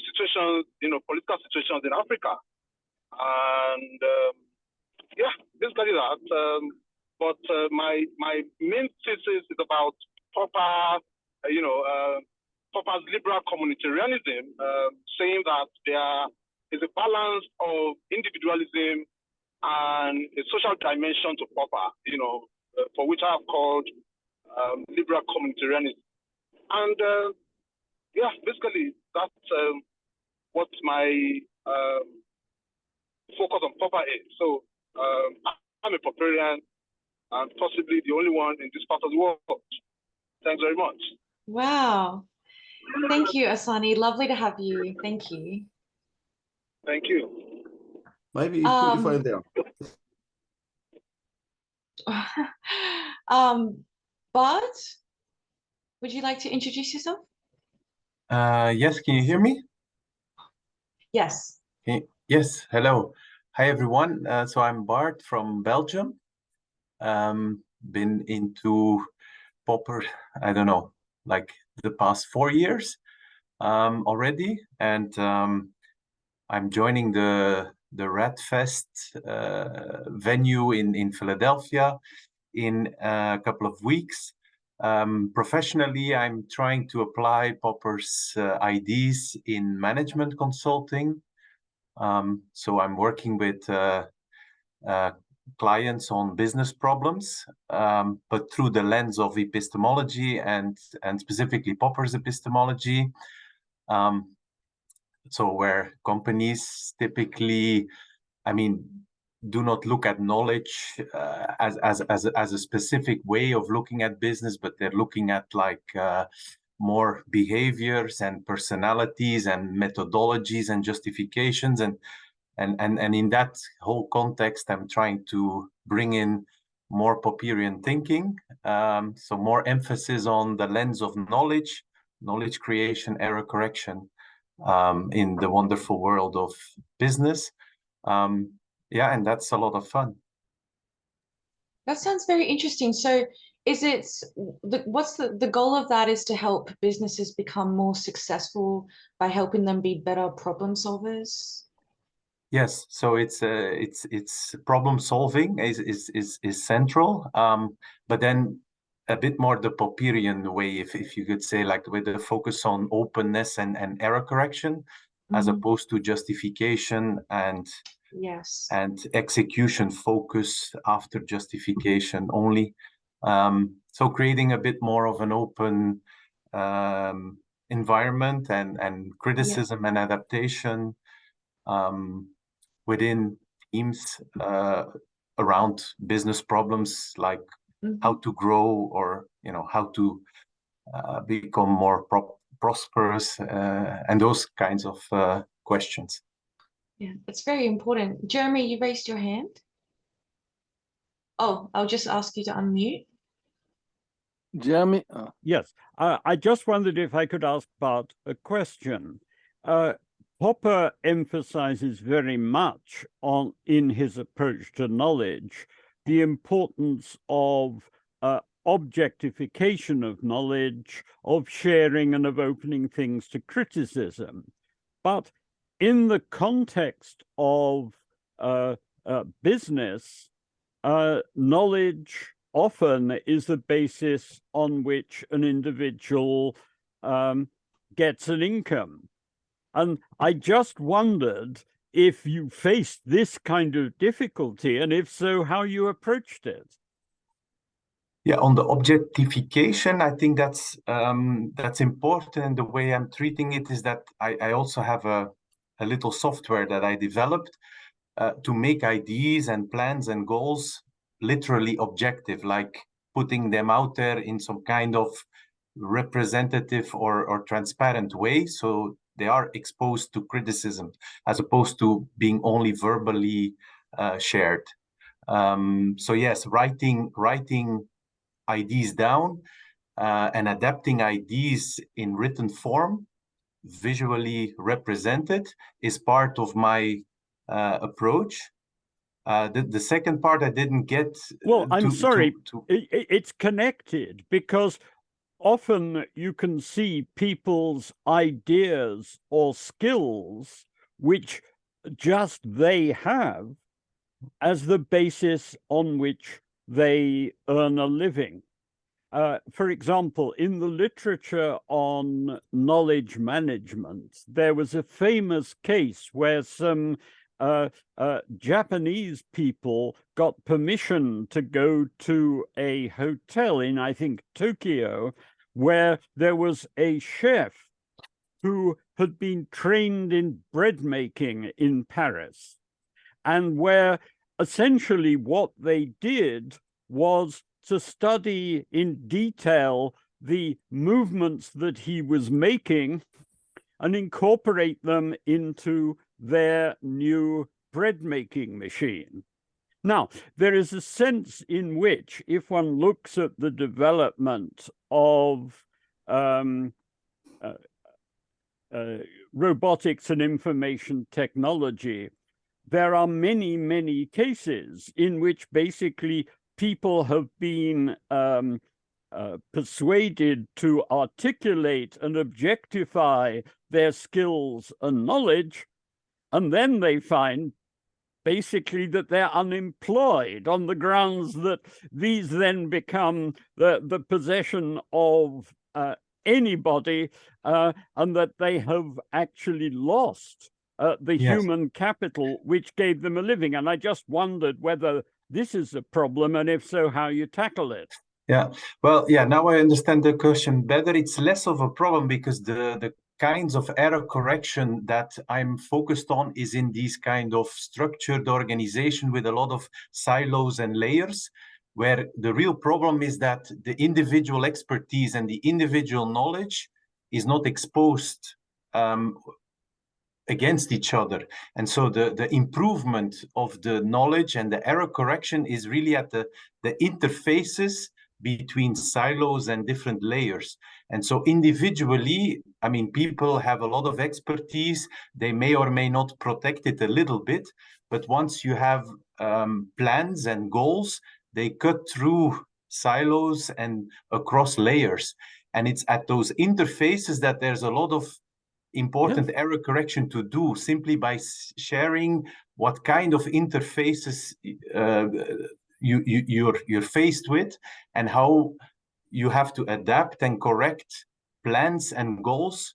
situations, political situations in Africa. And yeah, basically that. But my main thesis is about Popper, Popper's liberal communitarianism, saying that there is a balance of individualism and a social dimension to Popper, for which I have called liberal communitarianism. And yeah, basically that's what my focus on Popper is. So I'm a Popperian and possibly the only one in this part of the world. Thanks very much. Wow. Thank you, Asani. Lovely to have you. Thank you. Thank you. Maybe you put your phone down. Bart, would you like to introduce yourself? Yes, can you hear me? Yes. Yes, hello. Hi, everyone. So I'm Bart from Belgium. Been into Popper, I don't know, like the past 4 years already. And I'm joining the Red Fest venue in Philadelphia in a couple of weeks. Professionally, I'm trying to apply Popper's ideas in management consulting. So I'm working with clients on business problems, but through the lens of epistemology and specifically Popper's epistemology. So where companies typically, do not look at knowledge as a specific way of looking at business, but they're looking at more behaviors and personalities and methodologies and justifications. And in that whole context, I'm trying to bring in more Popperian thinking. So more emphasis on the lens of knowledge creation, error correction in the wonderful world of business. Yeah, and that's a lot of fun. That sounds very interesting. So what's the goal of that is to help businesses become more successful by helping them be better problem solvers? Yes, so it's problem solving is central, but then a bit more the Popperian way, if you could say, like with the focus on openness and error correction, as opposed to justification and Yes. and execution focus after justification only. So creating a bit more of an open environment and criticism and adaptation within teams around business problems like how to grow, or how to become more prosperous, and those kinds of questions. Yeah, it's very important. Jeremy, you raised your hand. Oh, I'll just ask you to unmute. Jeremy? Yes, I just wondered if I could ask Bart a question. Popper emphasizes very much in his approach to knowledge the importance of objectification of knowledge, of sharing, and of opening things to criticism. But in the context of business, knowledge often is the basis on which an individual gets an income. And I just wondered if you faced this kind of difficulty, and if so, how you approached it. Yeah, on the objectification, I think that's important. The way I'm treating it is that I also have a little software that I developed to make ideas and plans and goals literally objective, like putting them out there in some kind of representative or transparent way, so they are exposed to criticism as opposed to being only verbally shared. So yes, writing ideas down and adapting ideas in written form, visually represented, is part of my approach. The second part I didn't get. Well, I'm sorry, it's connected, because often you can see people's ideas or skills, which just they have, as the basis on which they earn a living. For example, in the literature on knowledge management, there was a famous case where some Japanese people got permission to go to a hotel in, I think, Tokyo, where there was a chef who had been trained in bread making in Paris, and where essentially what they did was to study in detail the movements that he was making and incorporate them into their new bread making machine. Now, there is a sense in which, if one looks at the development of robotics and information technology, there are many, many cases in which basically people have been persuaded to articulate and objectify their skills and knowledge, and then they find basically that they're unemployed on the grounds that these then become the possession of anybody, and that they have actually lost the human capital which gave them a living. And I just wondered whether this is a problem, and if so, how you tackle it. Yeah, well, yeah, now I understand the question better. It's less of a problem because the kinds of error correction that I'm focused on is in these kind of structured organization with a lot of silos and layers, where the real problem is that the individual expertise and the individual knowledge is not exposed against each other. And so the improvement of the knowledge and the error correction is really at the interfaces between silos and different layers. And so individually, I mean, people have a lot of expertise. They may or may not protect it a little bit, but once you have plans and goals, they cut through silos and across layers. And it's at those interfaces that there's a lot of important error correction to do, simply by sharing what kind of interfaces you're faced with, and how you have to adapt and correct plans and goals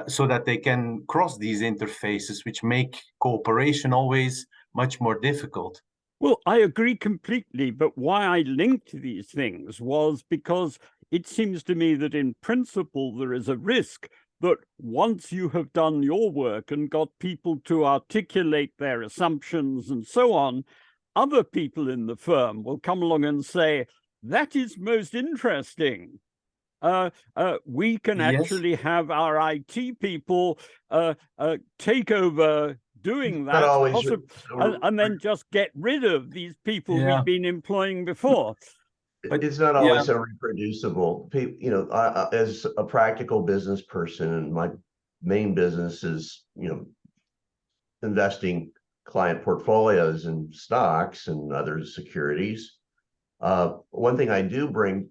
so that they can cross these interfaces, which make cooperation always much more difficult. Well, I agree completely, but why I linked these things was because it seems to me that in principle there is a risk that once you have done your work and got people to articulate their assumptions and so on, other people in the firm will come along and say, that is most interesting. We can actually have our IT people take over doing that, and then just get rid of these people we've been employing before. But it's not always so reproducible. You know, as a practical business person, and my main business is, you know, investing client portfolios in stocks and other securities. One thing I do bring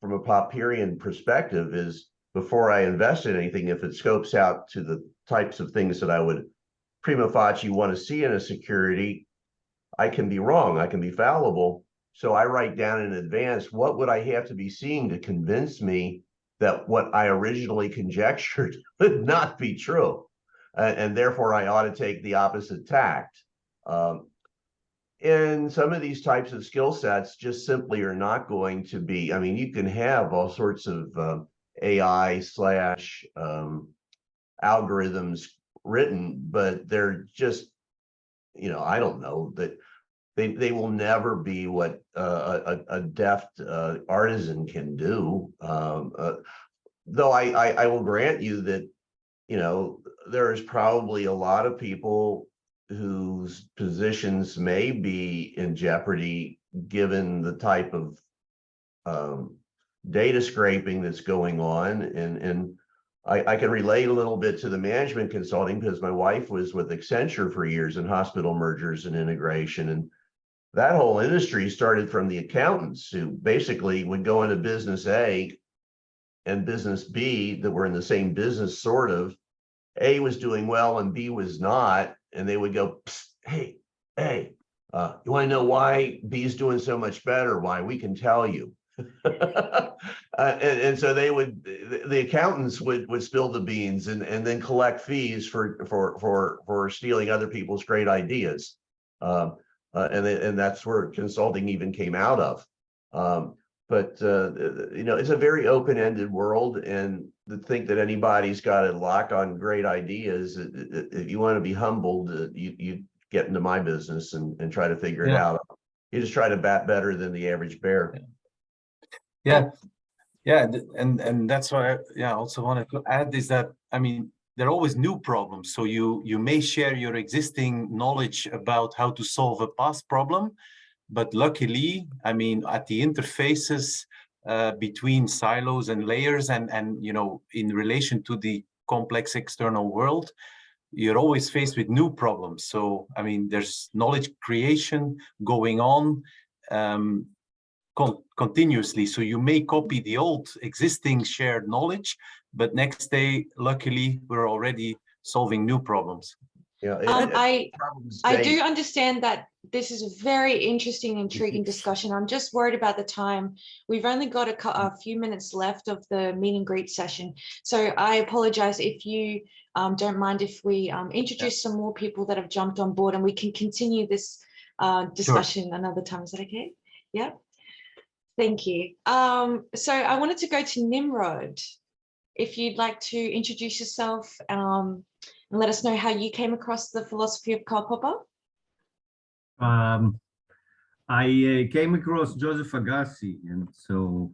from a Popperian perspective is before I invest in anything, if it scopes out to the types of things that I would prima facie want to see in a security, I can be wrong, I can be fallible. So I write down in advance, what would I have to be seeing to convince me that what I originally conjectured would not be true? And therefore I ought to take the opposite tact. And some of these types of skill sets just simply are not going to be, I mean, you can have all sorts of AI slash algorithms written, but they're just, you know, I don't know, that they will never be what a deft artisan can do. Though I will grant you that, you know, there is probably a lot of people whose positions may be in jeopardy given the type of data scraping that's going on. And I can relate a little bit to the management consulting because my wife was with Accenture for years in hospital mergers and integration. And that whole industry started from the accountants who basically would go into business A and business B that were in the same business, sort of. A was doing well and B was not. And they would go, hey, you want to know why B is doing so much better? Why? We can tell you. And so they would, the accountants would spill the beans and then collect fees for stealing other people's great ideas. And that's where consulting even came out of. But you know, it's a very open-ended world, and to think that anybody's got a lock on great ideas, if you want to be humbled, you get into my business and try to figure it out. You just try to bat better than the average bear. Yeah, and that's why I also wanted to add is that, I mean, there are always new problems. So you may share your existing knowledge about how to solve a past problem, but luckily, I mean, at the interfaces between silos and layers and you know, in relation to the complex external world, you're always faced with new problems. So, I mean, there's knowledge creation going on continuously. So you may copy the old existing shared knowledge, but next day, luckily, we're already solving new problems. Yeah, I do understand that this is a very interesting, intriguing discussion. I'm just worried about the time. We've only got a few minutes left of the meet and greet session. So I apologize if you don't mind if we introduce some more people that have jumped on board, and we can continue this discussion another time. Is that okay? Yeah. Thank you. So I wanted to go to Nimrod. If you'd like to introduce yourself and let us know how you came across the philosophy of Karl Popper. I came across Joseph Agassi, and so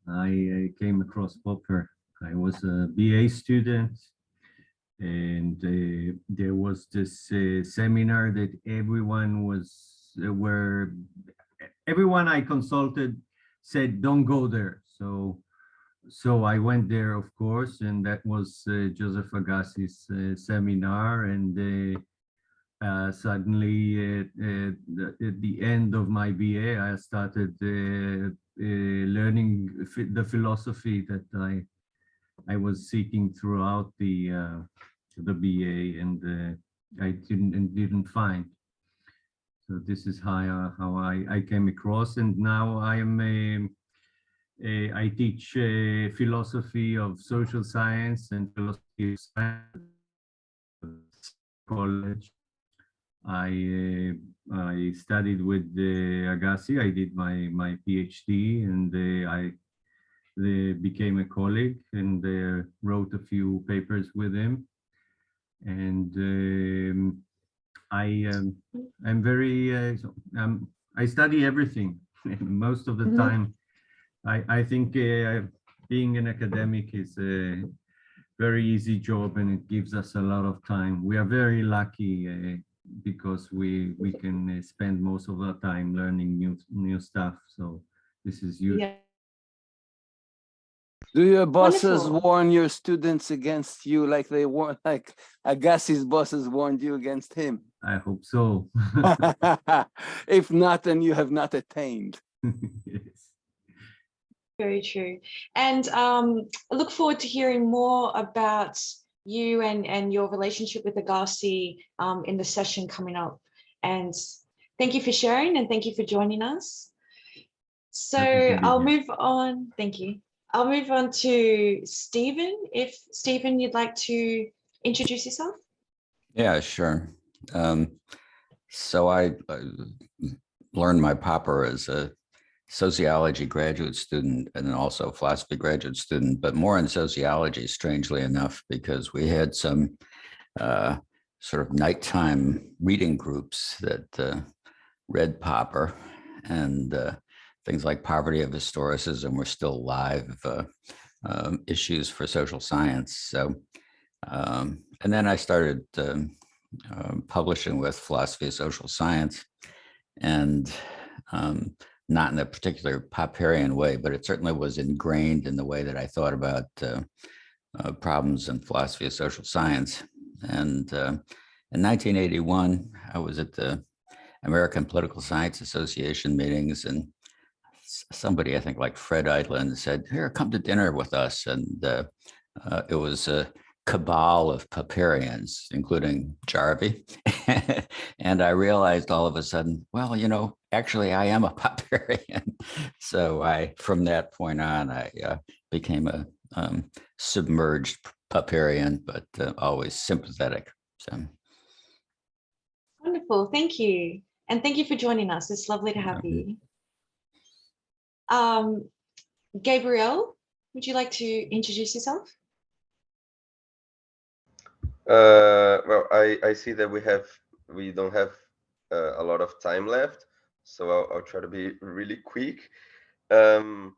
I came across Popper. I was a BA student, and there was this seminar that everyone I consulted said don't go there. So I went there, of course, and that was Joseph Agassi's seminar. And suddenly, at the end of my BA, I started learning the philosophy that I was seeking throughout the BA, and I didn't find. So this is how I came across, and now I am I teach philosophy of social science and philosophy of science college. I studied with Agassi. I did my PhD, and I became a colleague and wrote a few papers with him. And I'm very I study everything. Most of the time, I think being an academic is a very easy job, and it gives us a lot of time. We are very lucky because we can spend most of our time learning new stuff. So this is huge. Yeah. Do your bosses Wonderful. warn your students against you like they warn, like Agassi's bosses warned you against him? I hope so. If not, then you have not attained. Yes. Very true. And I look forward to hearing more about you and your relationship with Agassi in the session coming up. And thank you for sharing, and thank you for joining us. So I'll move on. Thank you. I'll move on to Stephen. If Stephen, you'd like to introduce yourself. Yeah, sure. So I learned my Popper as a sociology graduate student and also philosophy graduate student, but more in sociology, strangely enough, because we had some sort of nighttime reading groups that read Popper, and things like poverty of historicism were still live issues for social science. So, and then I started publishing with philosophy of social science, and not in a particular Popperian way, but it certainly was ingrained in the way that I thought about problems in philosophy of social science. And in 1981, I was at the American Political Science Association meetings, and somebody, I think like Fred Eidlin, said, "Here, come to dinner with us." And it was a cabal of Popperians, including Jarvie. And I realized all of a sudden, well, you know, actually I am a Popperian. So from that point on, I became a submerged Popperian, but always sympathetic. So. Wonderful. Thank you. And thank you for joining us. It's lovely to have you. Gabriel, would you like to introduce yourself? Well, I see that we don't have a lot of time left, so I'll try to be really quick. I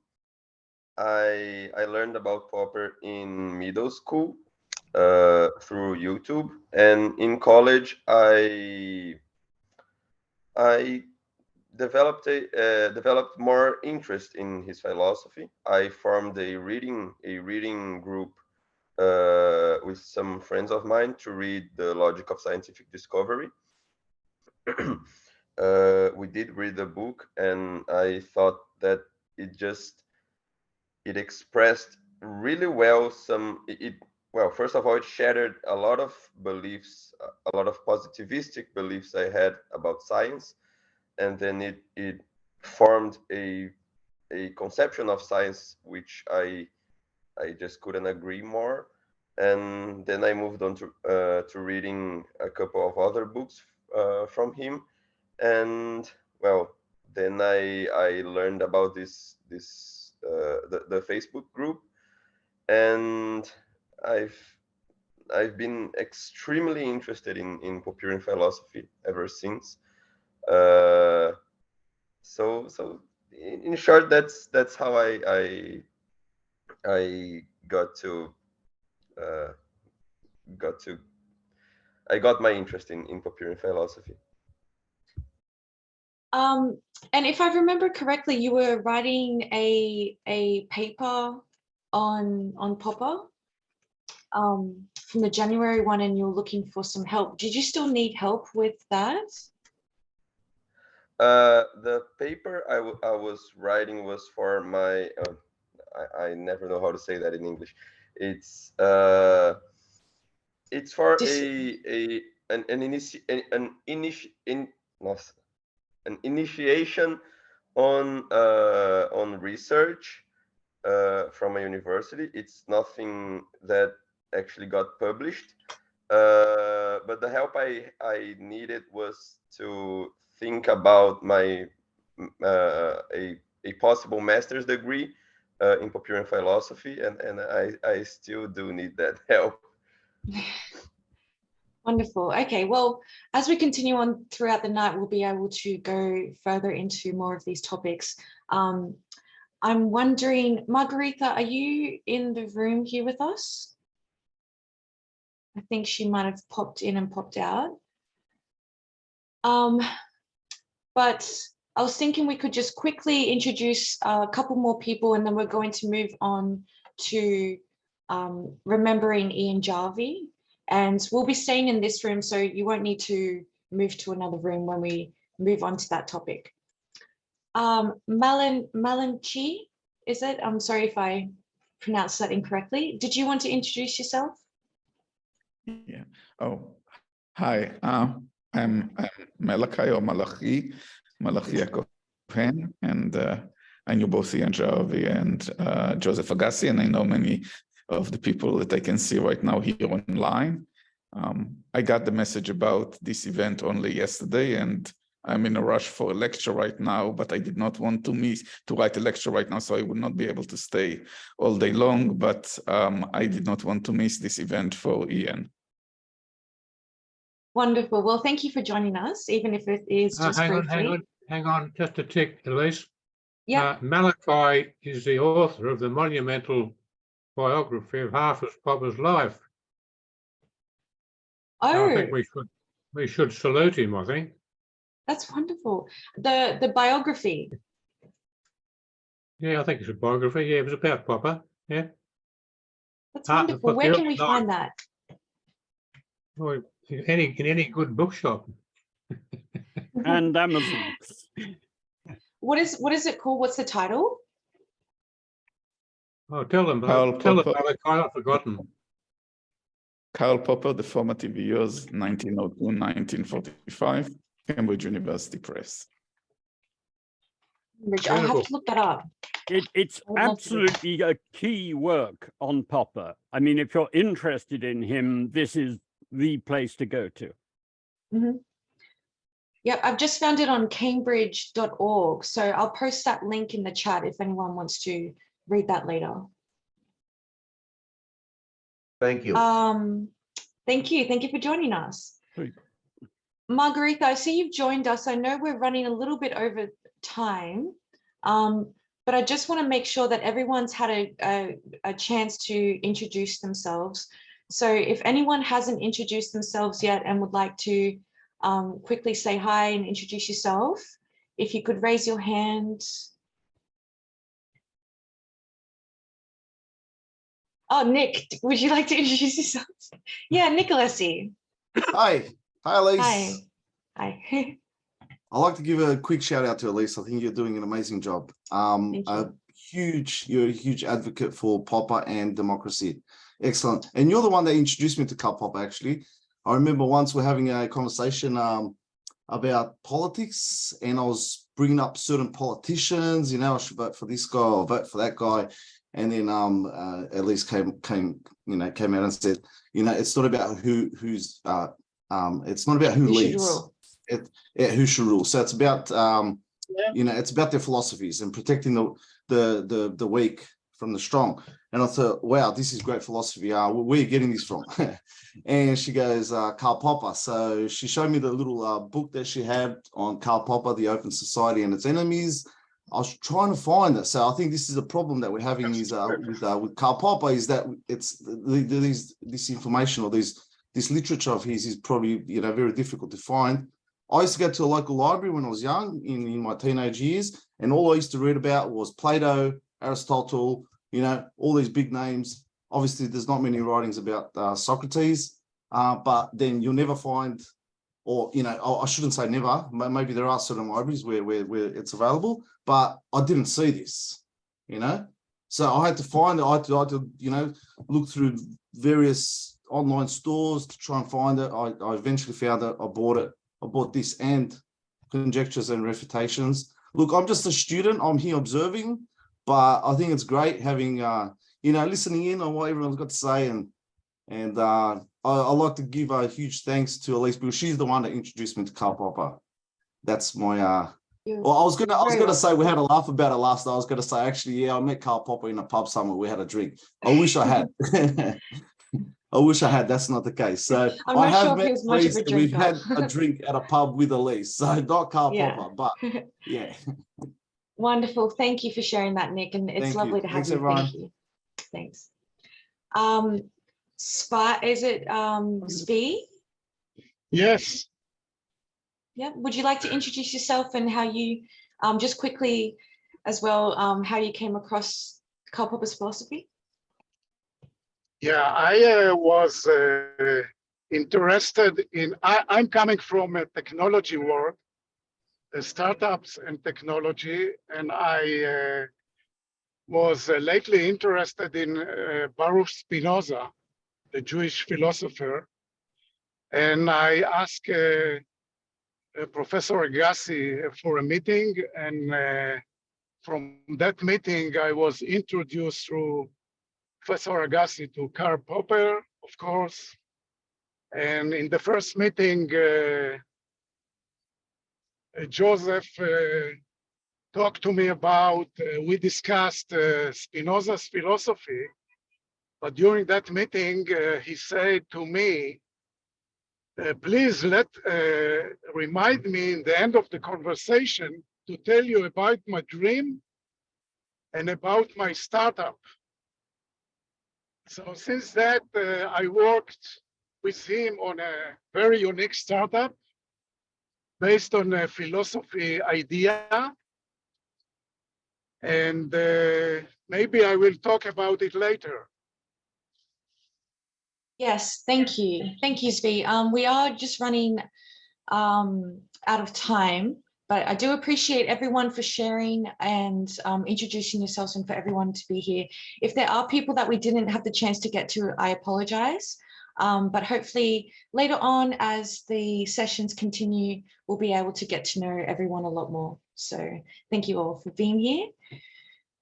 learned about Popper in middle school through YouTube, and in college I developed more interest in his philosophy. I formed a reading group with some friends of mine to read The Logic of Scientific Discovery. We did read the book, and I thought that it expressed really well well, first of all, it shattered a lot of beliefs, a lot of positivistic beliefs I had about science, and then it formed a conception of science which I just couldn't agree more. And then I moved on to reading a couple of other books from him, and well, then I learned about the Facebook group, and I've been extremely interested in Popperian philosophy ever since. So in short, that's how I got my interest in Popperian philosophy. And if I remember correctly, you were writing a paper on Popper from the January one, and you're looking for some help. Did you still need help with that? The paper I was writing was for my I never know how to say that in English. It's for an initiation on research from a university. It's nothing that actually got published, but the help I needed was to think about my a possible master's degree in Popperian philosophy, and I still do need that help. Wonderful. Okay, well, as we continue on throughout the night, we'll be able to go further into more of these topics. I'm wondering, Margarita, are you in the room here with us? I think she might have popped in and popped out. But I was thinking we could just quickly introduce a couple more people, and then we're going to move on to remembering Ian Jarvie. And we'll be staying in this room, so you won't need to move to another room when we move on to that topic. Malanchi, is it? I'm sorry if I pronounced that incorrectly. Did you want to introduce yourself? Yeah. Oh, hi. I'm Malachi or Malachi Cohen, and I knew both Ian Jarvie and Joseph Agassi, and I know many of the people that I can see right now here online. I got the message about this event only yesterday, and I'm in a rush for a lecture right now, but I did not want to write a lecture right now, so I would not be able to stay all day long, but I did not want to miss this event for Ian. Wonderful. Well, thank you for joining us, even if it is just briefly. Hang on, just a tick, Elise. Yeah. Malachi is the author of the monumental biography of Harford Popper's life. Oh, I think we should salute him, I think. That's wonderful. The biography. Yeah, I think it's a biography. Yeah, it was about Popper. Yeah. That's wonderful. Where can we find that? Well, in any good bookshop. And Amazon. What is it called? What's the title? Oh, tell them, Malachi, I've forgotten. Karl Popper, The Formative Years, 1902-1945, Cambridge University Press. I'll have to look that up. It's absolutely a key work on Popper. I mean, if you're interested in him, this is the place to go to. Mm-hmm. Yep, I've just found it on cambridge.org. So I'll post that link in the chat if anyone wants to read that later. Thank you. Thank you. Thank you for joining us. Margarita, I see you've joined us. I know we're running a little bit over time, but I just want to make sure that everyone's had a chance to introduce themselves. So if anyone hasn't introduced themselves yet and would like to quickly say hi and introduce yourself, if you could raise your hand. Oh, Nick, would you like to introduce yourself? Yeah, Nicolasi. Hi. Hi, Elise. Hi. Hi. I'd like to give a quick shout out to Elise. I think you're doing an amazing job. You're a huge advocate for Popper and democracy. Excellent. And you're the one that introduced me to Karl Popper, actually. I remember once we're having a conversation about politics, and I was bringing up certain politicians, I should vote for this guy or vote for that guy. And then Elise came out and said, it's not about who's it's not about who leads. Who should rule. So it's about it's about their philosophies and protecting the weak from the strong. And I thought, wow, this is great philosophy. Where are you getting this from? And she goes, Karl Popper. So she showed me the little book that she had on Karl Popper, The Open Society and Its Enemies. I was trying to find it. So I think this is a problem that we're having is with Karl Popper, is that it's this information or this literature of his is probably very difficult to find. I used to go to a local library when I was young in my teenage years, and all I used to read about was Plato, Aristotle, all these big names. Obviously, there's not many writings about Socrates, but then you'll never find, or I shouldn't say never. Maybe there are certain libraries where it's available, but I didn't see this. So I had to find it. I had to look through various online stores to try and find it. I eventually found it. I bought it. I bought this and Conjectures and Refutations. Look, I'm just a student. I'm here observing. but I think it's great having, listening in on what everyone's got to say. And I'd like to give a huge thanks to Elise, because she's the one that introduced me to Karl Popper. That's my, well, I was gonna say we had a laugh about it last night. I was gonna say, actually, yeah, I met Karl Popper in a pub somewhere. We had a drink. I wish I had. I wish I had. That's not the case. So I'm I not have sure if met he was much of Elise, a and we've drinker. had a drink at a pub with Elise. So not Karl Yeah. Popper, but yeah. Wonderful. Thank you for sharing that, Nick. And it's Thank lovely you. to have Thanks, you. everyone. Thank you. Thanks. Is it Svi? Yes. Yeah. Would you like to introduce yourself and how you, just quickly as well, how you came across Karl Popper's philosophy? Yeah, I was interested in, I'm coming from a technology world, startups and technology, and I was lately interested in Baruch Spinoza, the Jewish philosopher. And I asked Professor Agassi for a meeting, and from that meeting, I was introduced through Professor Agassi to Karl Popper, of course. And in the first meeting, Joseph talked to me about, we discussed Spinoza's philosophy, but during that meeting, he said to me, please remind me in the end of the conversation to tell you about my dream and about my startup. So since that, I worked with him on a very unique startup based on a philosophy idea. And maybe I will talk about it later. Yes, thank you. Thank you, Svi. We are just running out of time, but I do appreciate everyone for sharing and introducing yourselves, and for everyone to be here. If there are people that we didn't have the chance to get to, I apologize. But hopefully later on, as the sessions continue, we'll be able to get to know everyone a lot more. So thank you all for being here.